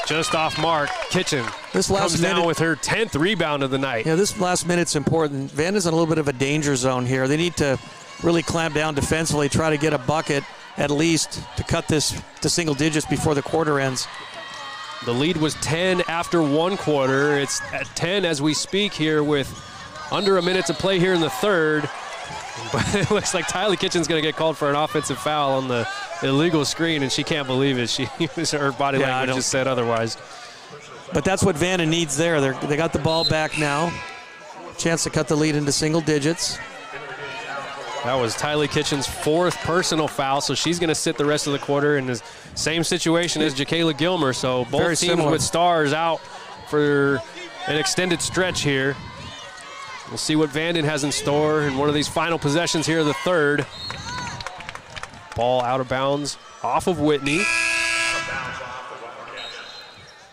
Just off mark. Kitchen comes down with her 10th rebound of the night. Yeah, this last minute's important. Vanden's in a little bit of a danger zone here. They need to really clamp down defensively, try to get a bucket at least to cut this to single digits before the quarter ends. The lead was 10 after one quarter. It's at 10 as we speak here with under a minute to play here in the third. But it looks like Tylee Kitchen's going to get called for an offensive foul on the illegal screen, and she can't believe it. Her body language just said otherwise. But that's what Vanden needs there. They got the ball back now. Chance to cut the lead into single digits. That was Tylee Kitchen's 4th personal foul, so she's going to sit the rest of the quarter in the same situation as Jacayla Gilmer. So both Very teams similar. with stars out for an extended stretch here. We'll see what Vanden has in store in one of these final possessions here of the third. Ball out of bounds off of Whitney.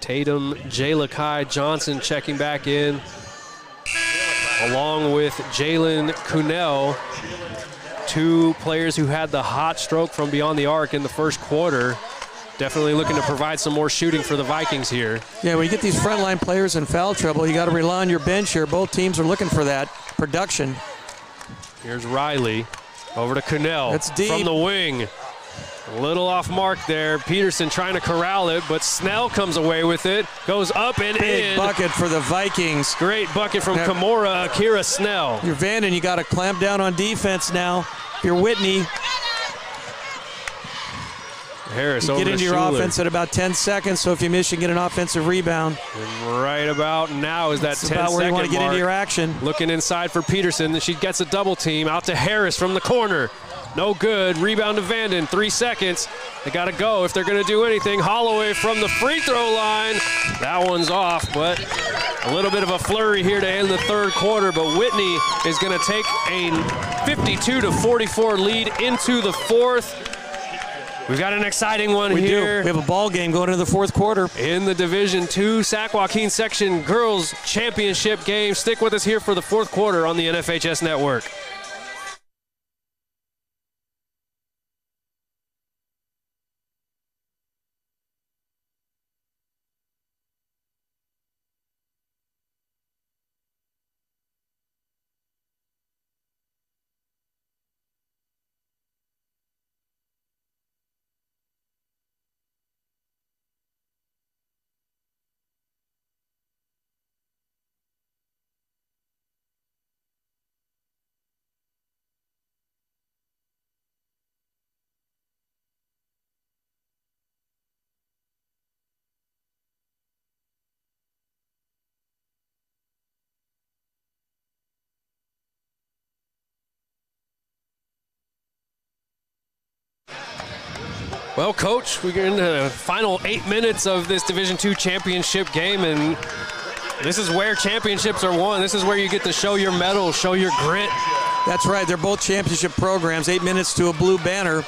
Tatum, Jayla Kai Johnson checking back in, along with Jalen Kuhnel, 2 players who had the hot stroke from beyond the arc in the first quarter. Definitely looking to provide some more shooting for the Vikings here. Yeah, when you get these frontline players in foul trouble, you got to rely on your bench here. Both teams are looking for that production. Here's Riley over to Kuhnel. That's deep. From the wing. A little off mark there. Peterson trying to corral it, but Snell comes away with it. Goes up and Big in. bucket for the Vikings. Great bucket from Kimora Akira Snell. You're Vanden, you got to clamp down on defense now. If you're Whitney, Harris you over get to into your Schuler. offense at about 10 seconds, so if you miss, you get an offensive rebound. And right about now is that That's 10-second about where you want to get mark. into your action. Looking inside for Peterson, and she gets a double team. Out to Harris from the corner. No good. Rebound to Vanden. 3 seconds. They got to go if they're going to do anything. Holloway from the free throw line. That one's off, but a little bit of a flurry here to end the third quarter. But Whitney is going to take a 52-44 lead into the fourth. We've got an exciting one here. We have a ball game going into the fourth quarter. In the Division II Sac Joaquin Section Girls Championship game. Stick with us here for the fourth quarter on the NFHS Network. Well, Coach, we're in the final 8 minutes of this Division II championship game, and this is where championships are won. This is where you get to show your mettle, show your grit. That's right. They're both championship programs. 8 minutes to a blue banner.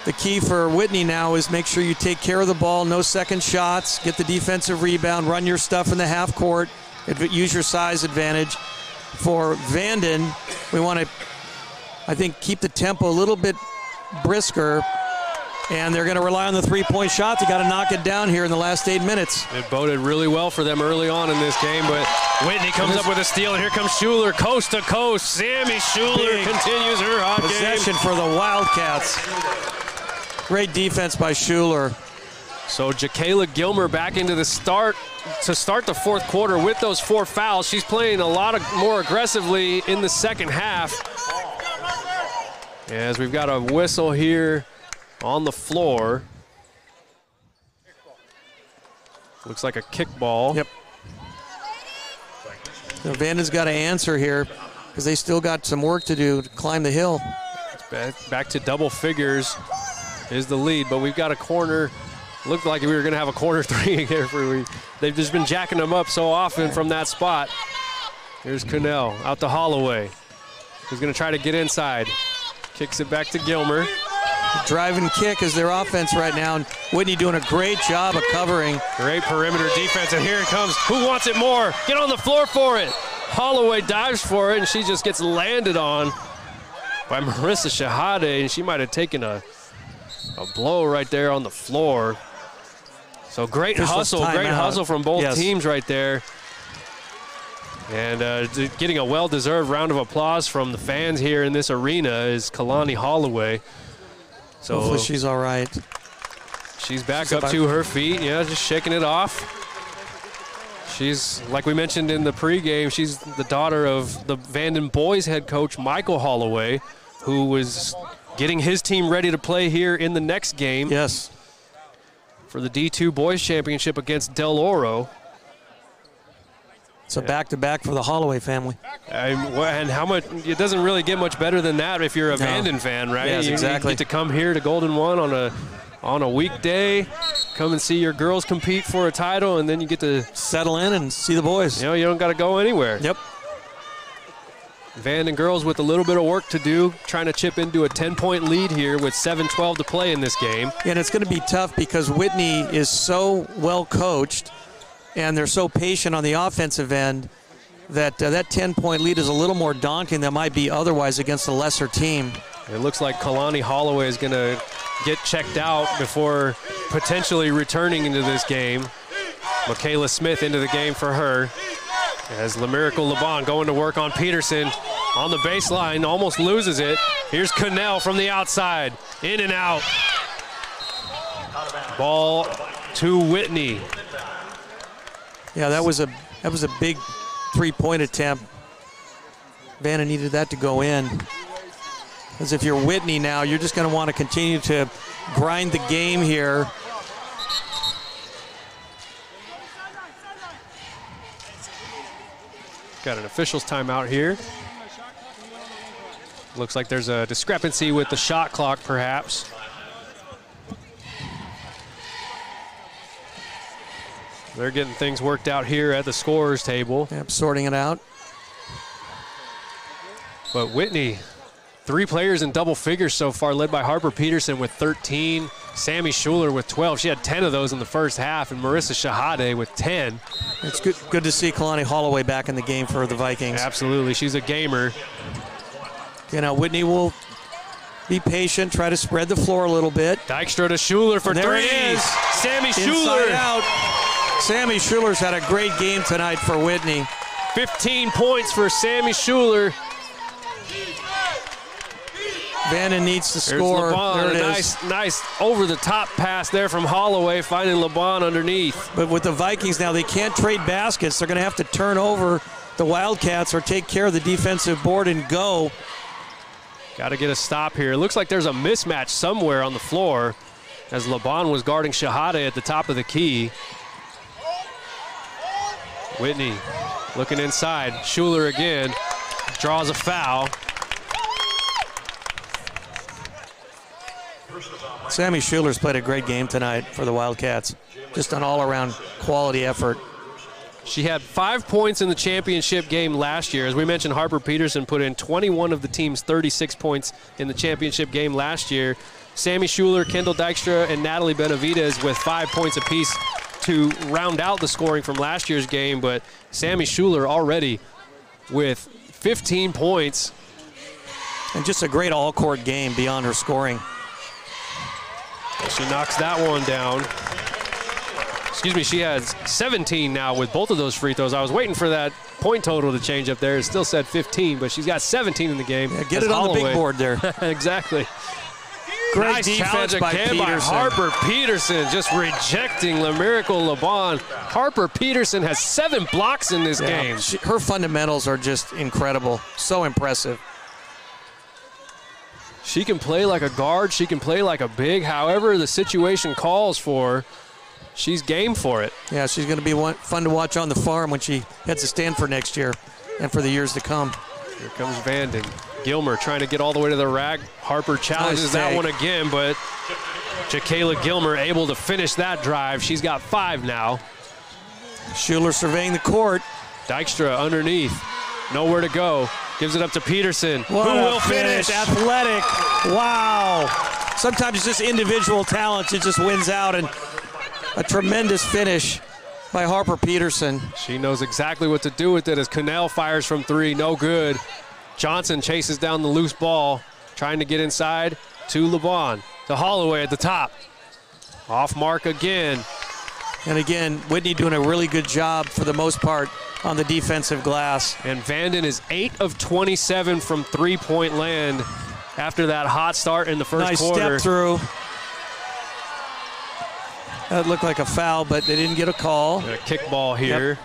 The key for Whitney now is make sure you take care of the ball, no second shots, get the defensive rebound, run your stuff in the half court, use your size advantage. For Vanden, we want to, I think, keep the tempo a little bit brisker, and they're going to rely on the three-point shot. They got to knock it down here in the last 8 minutes. It boded really well for them early on in this game, but Whitney comes up with a steal, and here comes Schuler, coast to coast. Sammy Schuler continues her hot possession game. for the Wildcats. Great defense by Schuler. So Jacayla Gilmer back into the start to start the fourth quarter with those 4 fouls. She's playing a lot more aggressively in the second half. As we've got a whistle here on the floor. Looks like a kickball. Yep. So Vanden's got to answer here because they still got some work to do to climb the hill. It's back to double figures is the lead, but we've got a corner. Looked like we were going to have a corner 3 here. They've just been jacking them up so often from that spot. Here's Kuhnel out to Holloway, who's going to try to get inside. Kicks it back to Gilmer. Drive and kick is their offense right now. And Whitney doing a great job of covering. Great perimeter defense, and here it comes. Who wants it more? Get on the floor for it. Holloway dives for it, and she just gets landed on by Marissa Shahade, and she might have taken a blow right there on the floor. So great hustle from both teams right there. And getting a well-deserved round of applause from the fans here in this arena is Kalani Holloway. So hopefully she's all right. She's back up to her feet, yeah, just shaking it off. She's, like we mentioned in the pregame, she's the daughter of the Vanden boys head coach, Michael Holloway, who was getting his team ready to play here in the next game. Yes. For the D2 Boys Championship against Del Oro. It's a back-to-back for the Holloway family. And how much? It doesn't really get much better than that if you're a Vanden fan, right? Yes, exactly. You get to come here to Golden One on a weekday, come and see your girls compete for a title, and then you get to settle in and see the boys. You don't got to go anywhere. Yep. Vanden girls with a little bit of work to do, trying to chip into a 10-point lead here with 7:12 to play in this game. And it's going to be tough because Whitney is so well coached, and they're so patient on the offensive end that that 10-point lead is a little more daunting than might be otherwise against a lesser team. It looks like Kalani Holloway is going to get checked out before potentially returning into this game. Michaela Smith into the game for her. As LaMiracle LeBon going to work on Peterson on the baseline, almost loses it. Here's Cannell from the outside, in and out. Ball to Whitney. Yeah, that was a big three-point attempt. Vanna needed that to go in. Because if you're Whitney now, you're just going to want to continue to grind the game here. Got an official's timeout here. Looks like there's a discrepancy with the shot clock, perhaps. They're getting things worked out here at the scorer's table. Yep, sorting it out. But Whitney, 3 players in double figures so far, led by Harper Peterson with 13, Sammy Schuler with 12. She had 10 of those in the first half, and Marissa Shahade with 10. It's good to see Kalani Holloway back in the game for the Vikings. Absolutely, she's a gamer. You know, Whitney will be patient, try to spread the floor a little bit. Dykstra to Schuler for 3. There it is. Sammy Inside Schuler. Out. Sammy Schuler's had a great game tonight for Whitney. 15 points for Sammy Schuler. Vanden needs to score. There it is. Nice over-the-top pass there from Holloway, finding LeBon underneath. But with the Vikings now, they can't trade baskets. They're going to have to turn over the Wildcats or take care of the defensive board and go. Got to get a stop here. It looks like there's a mismatch somewhere on the floor as LeBon was guarding Shahade at the top of the key. Whitney looking inside. Schuler again draws a foul. Sammy Schuler's played a great game tonight for the Wildcats. Just an all-around quality effort. She had 5 points in the championship game last year. As we mentioned, Harper Peterson put in 21 of the team's 36 points in the championship game last year. Sammy Schuler, Kendall Dykstra, and Natalie Benavidez with 5 points apiece to round out the scoring from last year's game. But Sammy Schuler already with 15 points. And just a great all-court game beyond her scoring. She knocks that one down. Excuse me, she has 17 now with both of those free throws. I was waiting for that point total to change up there. It still said 15, but she's got 17 in the game. Yeah, get it on the big board there. Exactly. Great nice defense challenge again by Harper Peterson, just rejecting LaMiracle LeBon. Harper Peterson has 7 blocks in this game. Her fundamentals are just incredible. So impressive. She can play like a guard. She can play like a big. However the situation calls for, she's game for it. Yeah, she's going to be fun to watch on the farm when she heads to Stanford next year and for the years to come. Here comes Vanden. Gilmer trying to get all the way to the rack. Harper challenges that one again, but Jakayla Gilmer able to finish that drive. She's got 5 now. Schuler surveying the court. Dykstra underneath. Nowhere to go. Gives it up to Peterson. Who will finish? Athletic. Wow. Sometimes it's just individual talent. It just wins out, and a tremendous finish by Harper Peterson. She knows exactly what to do with it as Cannell fires from 3. No good. Johnson chases down the loose ball, trying to get inside to LeBon. To Holloway at the top. Off mark again. And again, Whitney doing a really good job for the most part on the defensive glass. And Vanden is 8 of 27 from three-point land after that hot start in the first quarter. Nice step through. That looked like a foul, but they didn't get a call. And a kickball here. Yep.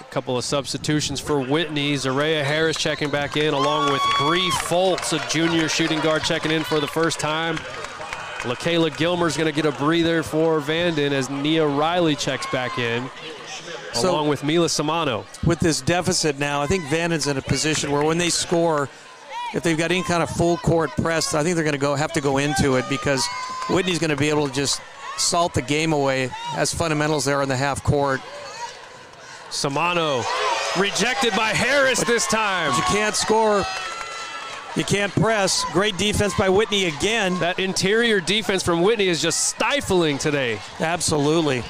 A couple of substitutions for Whitney. Zaria Harris checking back in, along with Bree Foltz, a junior shooting guard, checking in for the first time. LaKayla Gilmer's going to get a breather for Vanden as Nia Riley checks back in, along with Mila Samano. With this deficit now, I think Vanden's in a position where when they score, if they've got any kind of full court press, I think they're going to have to go into it, because Whitney's going to be able to just salt the game away as fundamentals there in the half court. Samano rejected by Harris this time. But you can't score. You can't press. Great defense by Whitney again. That interior defense from Whitney is just stifling today. Absolutely.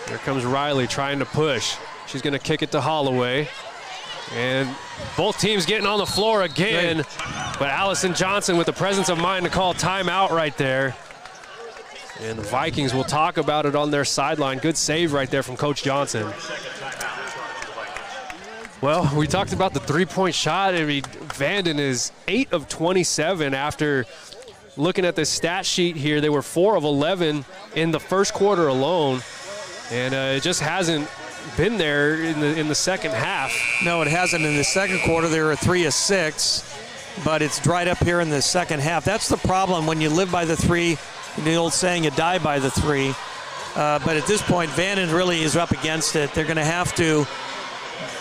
Here comes Riley trying to push. She's going to kick it to Holloway. And both teams getting on the floor again. Great. But Allison Johnson with the presence of mind to call timeout right there. And the Vikings will talk about it on their sideline. Good save right there from Coach Johnson. Well, we talked about the three-point shot. I mean, Vanden is 8 of 27 after looking at the stat sheet here. They were 4 of 11 in the first quarter alone. And it just hasn't been there in the second half. No, it hasn't. In the second quarter, they were 3 of 6. But it's dried up here in the second half. That's the problem when you live by the three. The old saying, you die by the three. But at this point, Vanden really is up against it. They're going to have to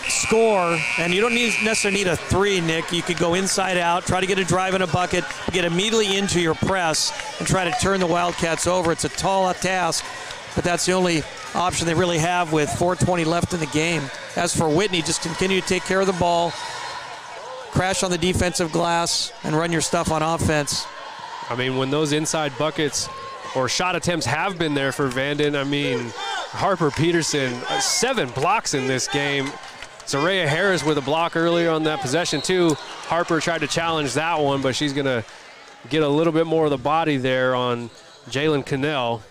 score, and you don't necessarily need a three, Nick. You could go inside out, try to get a drive in a bucket, get immediately into your press, and try to turn the Wildcats over. It's a tall task, but that's the only option they really have with 4:20 left in the game. As for Whitney, just continue to take care of the ball, crash on the defensive glass, and run your stuff on offense. I mean, when those inside buckets or shot attempts have been there for Vanden, I mean, Harper Peterson, 7 blocks in this game. Zaria Harris with a block earlier on that possession too. Harper tried to challenge that one, but she's gonna get a little bit more of the body there on Jalen Cannell.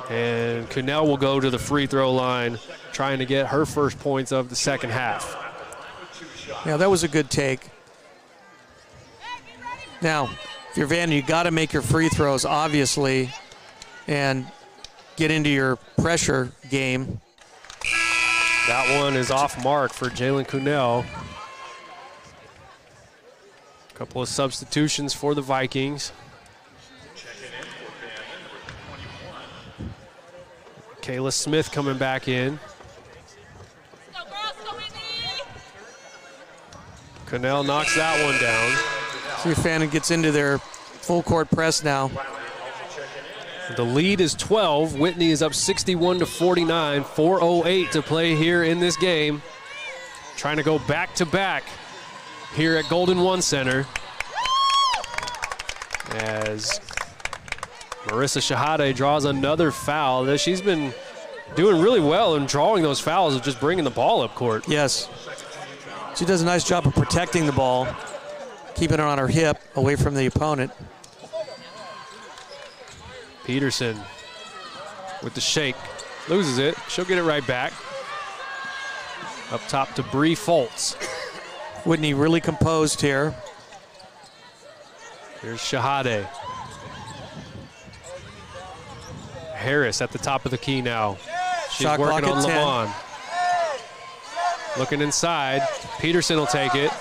And Cannell will go to the free throw line, trying to get her first points of the second half. Yeah, that was a good take. Now, if you're Vanden, you got to make your free throws, obviously, and get into your pressure game. That one is off mark for Jalen Cannell. A couple of substitutions for the Vikings. Kayla Smith coming back in. Cannell knocks that one down. See if Vanden gets into their full court press now. The lead is 12. Whitney is up 61-49. 4:08 to play here in this game. Trying to go back-to-back here at Golden One Center. As Marissa Shahade draws another foul. She's been doing really well in drawing those fouls of just bringing the ball up court. Yes. She does a nice job of protecting the ball, keeping it on her hip away from the opponent. Peterson with the shake. Loses it. She'll get it right back. Up top to Bree Foltz. Whitney really composed here. Here's Shahade. Harris at the top of the key now. She's Shot working on 10. Lavon. Looking inside. Peterson will take it.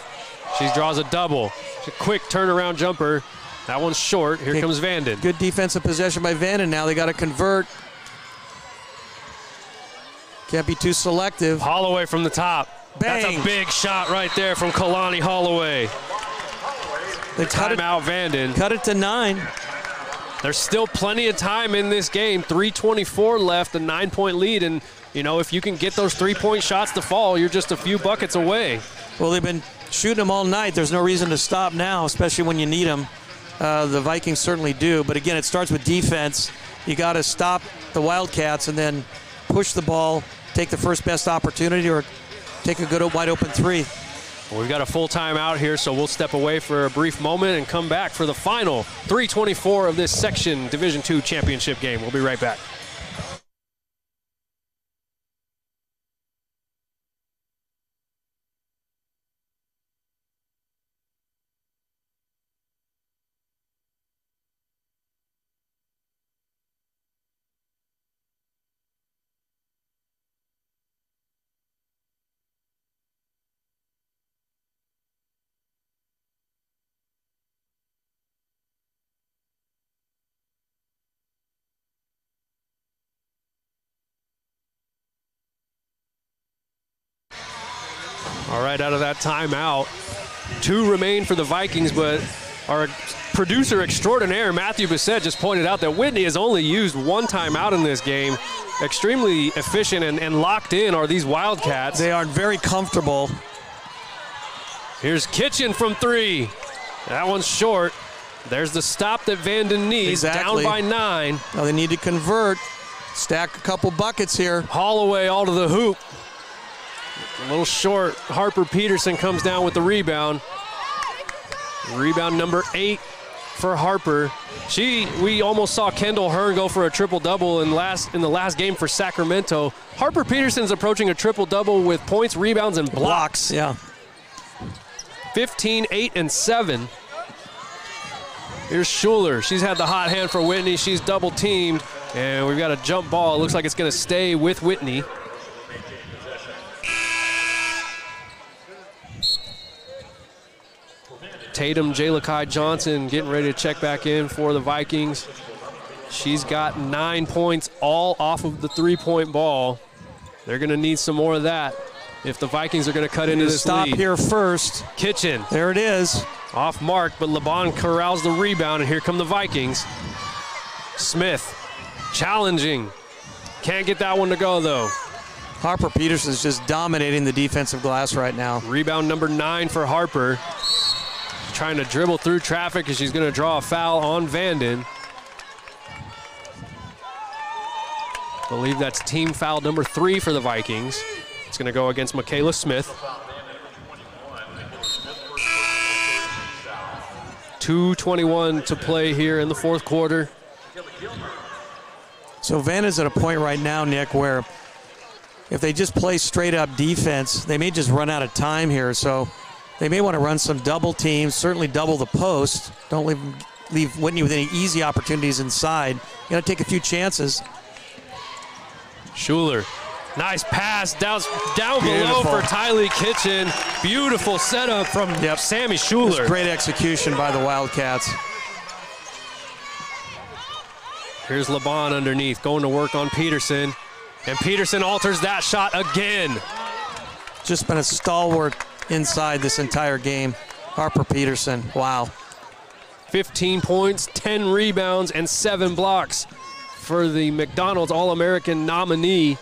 She draws a double. It's a quick turnaround jumper. That one's short. Here comes Vanden. Good defensive possession by Vanden. Now they got to convert. Can't be too selective. Holloway from the top. Bang. That's a big shot right there from Kalani Holloway. They cut it out Vanden. Cut it to 9. There's still plenty of time in this game. 3:24 left, a 9-point lead. And, you know, if you can get those three-point shots to fall, you're just a few buckets away. Well, they've been shooting them all night. There's no reason to stop now, especially when you need them. The Vikings certainly do. But, again, it starts with defense. You got to stop the Wildcats and then push the ball, take the first best opportunity, or take a good wide-open three. Well, we've got a full timeout here, so we'll step away for a brief moment and come back for the final 3:24 of this section Division II championship game. We'll be right back. All right, out of that timeout, 2 remain for the Vikings, but our producer extraordinaire, Matthew Bissett, just pointed out that Whitney has only used 1 timeout in this game. Extremely efficient and locked in are these Wildcats. They are very comfortable. Here's Kitchen from 3. That one's short. There's the stop that Vanden needs, exactly. Down by 9. Now they need to convert, stack a couple buckets here. Holloway all to the hoop. A little short. Harper Peterson comes down with the rebound. Rebound number 8 for Harper. We almost saw Kendall Hearn go for a triple-double in the last game for Sacramento. Harper Peterson's approaching a triple-double with points, rebounds, and blocks. Yeah. 15, 8, and 7. Here's Schuler. She's had the hot hand for Whitney. She's double-teamed, and we've got a jump ball. It looks like it's going to stay with Whitney. Tatum, Jaylakai Johnson getting ready to check back in for the Vikings. She's got 9 points all off of the 3-point ball. They're going to need some more of that if the Vikings are going to cut into this stop lead. Here first. Kitchen. There it is. Off mark, but LeBon corrals the rebound, and here come the Vikings. Smith challenging. Can't get that one to go, though. Harper Peterson's just dominating the defensive glass right now. Rebound number 9 for Harper. Trying to dribble through traffic because she's going to draw a foul on Vanden. I believe that's team foul number 3 for the Vikings. It's going to go against Michaela Smith. 2:21 to play here in the 4th quarter. So Vanden's at a point right now, Nick, where if they just play straight up defense, they may just run out of time here. So they may want to run some double teams, certainly double the post. Don't leave Whitney with any easy opportunities inside. You got to take a few chances. Schuler, nice pass down Beautiful. Below for Tylee Kitchen. Beautiful setup from Sammy Schuler. Just great execution by the Wildcats. Here's LeBon underneath, going to work on Peterson. And Peterson alters that shot again. Just been a stalwart inside this entire game. Harper Peterson, wow. 15 points, 10 rebounds, and 7 blocks for the McDonald's All-American nominee.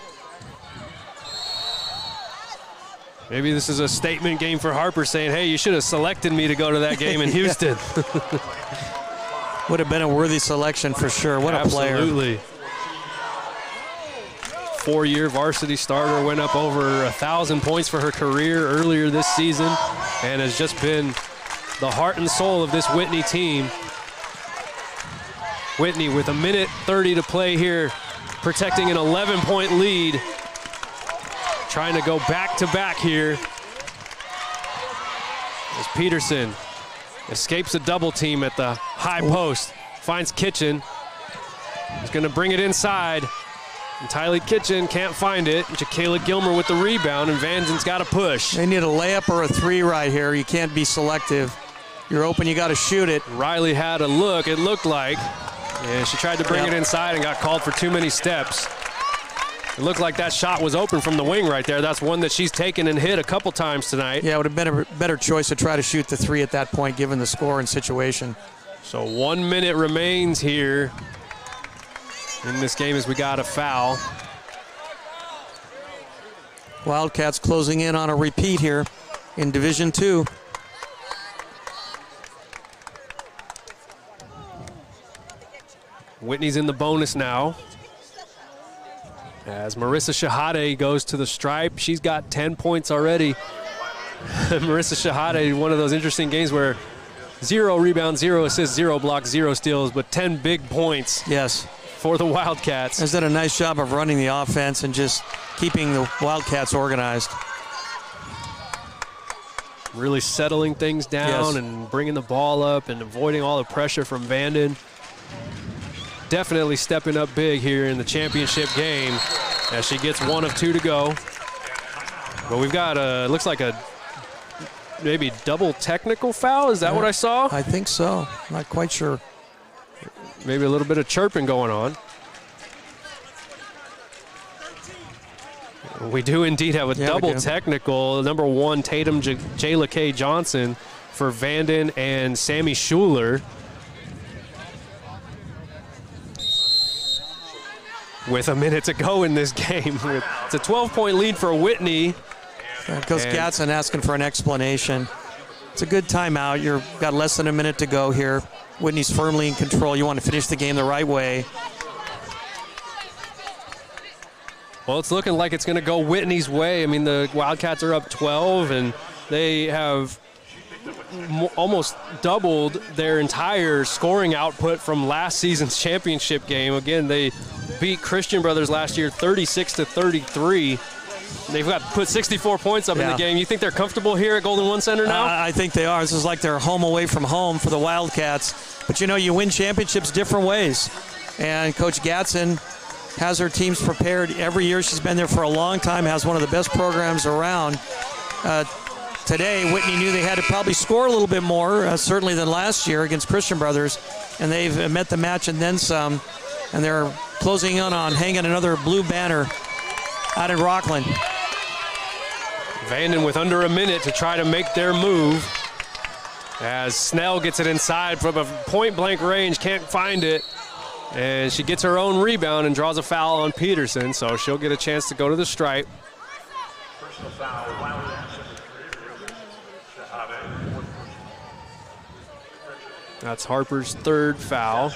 Maybe this is a statement game for Harper saying, hey, you should have selected me to go to that game in Houston. Would have been a worthy selection for sure. What a player. Absolutely. 4-year varsity starter, went up over 1,000 points for her career earlier this season, and has just been the heart and soul of this Whitney team. Whitney with 1:30 to play here, protecting an 11-point lead. Trying to go back-to-back here. As Peterson escapes a double team at the high post, finds Kitchen. He's going to bring it inside. And Tylee Kitchen can't find it. Jacayla Gilmer with the rebound, and Vanden's got to push. They need a layup or a 3 right here. You can't be selective. You're open, you got to shoot it. Riley had a look, it looked like. And she tried to bring it inside and got called for too many steps. It looked like that shot was open from the wing right there. That's one that she's taken and hit a couple times tonight. Yeah, it would have been a better choice to try to shoot the 3 at that point, given the score and situation. So 1 minute remains here in this game as we got a foul. Wildcats closing in on a repeat here in Division II. Whitney's in the bonus now. As Marissa Shahade goes to the stripe, she's got 10 points already. Marissa Shahade, one of those interesting games where 0 rebounds, 0 assists, 0 blocks, 0 steals, but 10 big points. Yes. For the Wildcats. Has done a nice job of running the offense and just keeping the Wildcats organized. Really settling things down and bringing the ball up and avoiding all the pressure from Vanden. Definitely stepping up big here in the championship game as she gets 1 of 2 to go. But we've got looks like a maybe double technical foul. Is that what I saw? I think so. Not quite sure. Maybe a little bit of chirping going on. We do indeed have a double technical. Number 1, Tatum Jayla K. Johnson for Vanden and Sammy Schuler. With a minute to go in this game. It's a 12-point lead for Whitney. Coach Gatson asking for an explanation. It's a good timeout. You've got less than a minute to go here. Whitney's firmly in control. You want to finish the game the right way. Well, it's looking like it's going to go Whitney's way. I mean, the Wildcats are up 12, and they have almost doubled their entire scoring output from last season's championship game. Again, they beat Christian Brothers last year 36-33. They've got put 64 points up in the game. You think they're comfortable here at Golden One Center now? I think they are. This is like their home away from home for the Wildcats. But, you know, you win championships different ways. And Coach Gatson has her teams prepared every year. She's been there for a long time, has one of the best programs around. Today, Whitney knew they had to probably score a little bit more, certainly than last year against Christian Brothers. And they've met the match and then some. And they're closing in on hanging another blue banner out in Rocklin. Vanden with under a minute to try to make their move. As Snell gets it inside from a point-blank range, can't find it. And she gets her own rebound and draws a foul on Peterson, so she'll get a chance to go to the stripe. That's Harper's 3rd foul.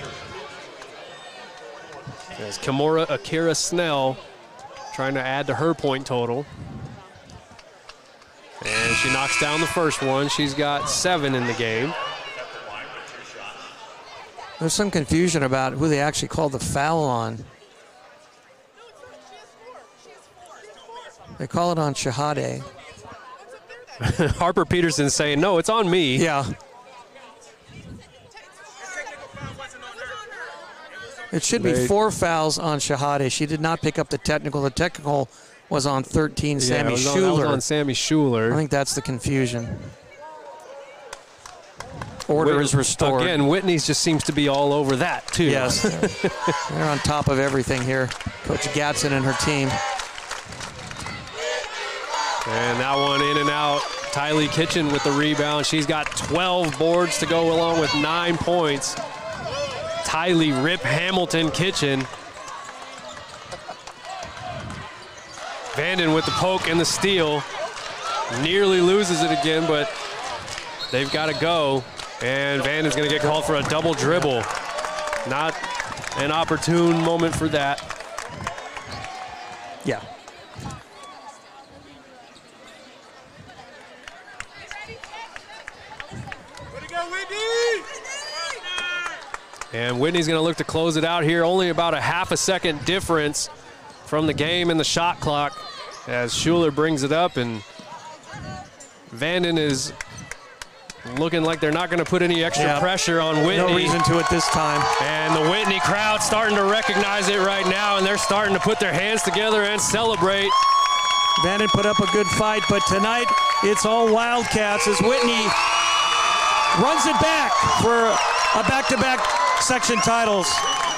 As Kimura Akira Snell trying to add to her point total. And she knocks down the first one. She's got 7 in the game. There's some confusion about who they actually called the foul on. They call it on Shahade. Harper Peterson saying, no, it's on me. Yeah. It should be 4 fouls on Shahade. She did not pick up the technical. The technical was on 13, Sammy Schuler. That was on Sammy Schuler. I think that's the confusion. Order is restored. Again, Whitney just seems to be all over that, too. Yes. They're on top of everything here. Coach Gatson and her team. And that one in and out. Tylee Kitchen with the rebound. She's got 12 boards to go along with 9 points. Tylee Rip Hamilton Kitchen. Vanden with the poke and the steal. Nearly loses it again, but they've got to go. And Vanden's going to get called for a double dribble. Not an opportune moment for that. Yeah. And Whitney's going to look to close it out here. Only about a half a second difference from the game and the shot clock as Schuler brings it up, and Vanden is looking like they're not going to put any extra pressure on Whitney. No reason to at this time. And the Whitney crowd starting to recognize it right now, and they're starting to put their hands together and celebrate. Vanden put up a good fight, but tonight it's all Wildcats as Whitney runs it back for a back-to-back section titles.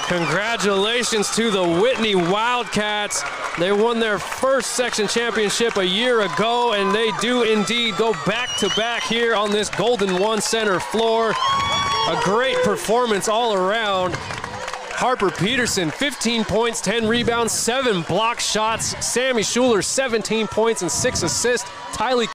Congratulations to the Whitney Wildcats. They won their first section championship a year ago, and they do indeed go back-to-back here on this Golden One Center floor. A great performance all around. Harper Peterson, 15 points, 10 rebounds, 7 block shots. Sammy Schuler, 17 points and 6 assists. Tylee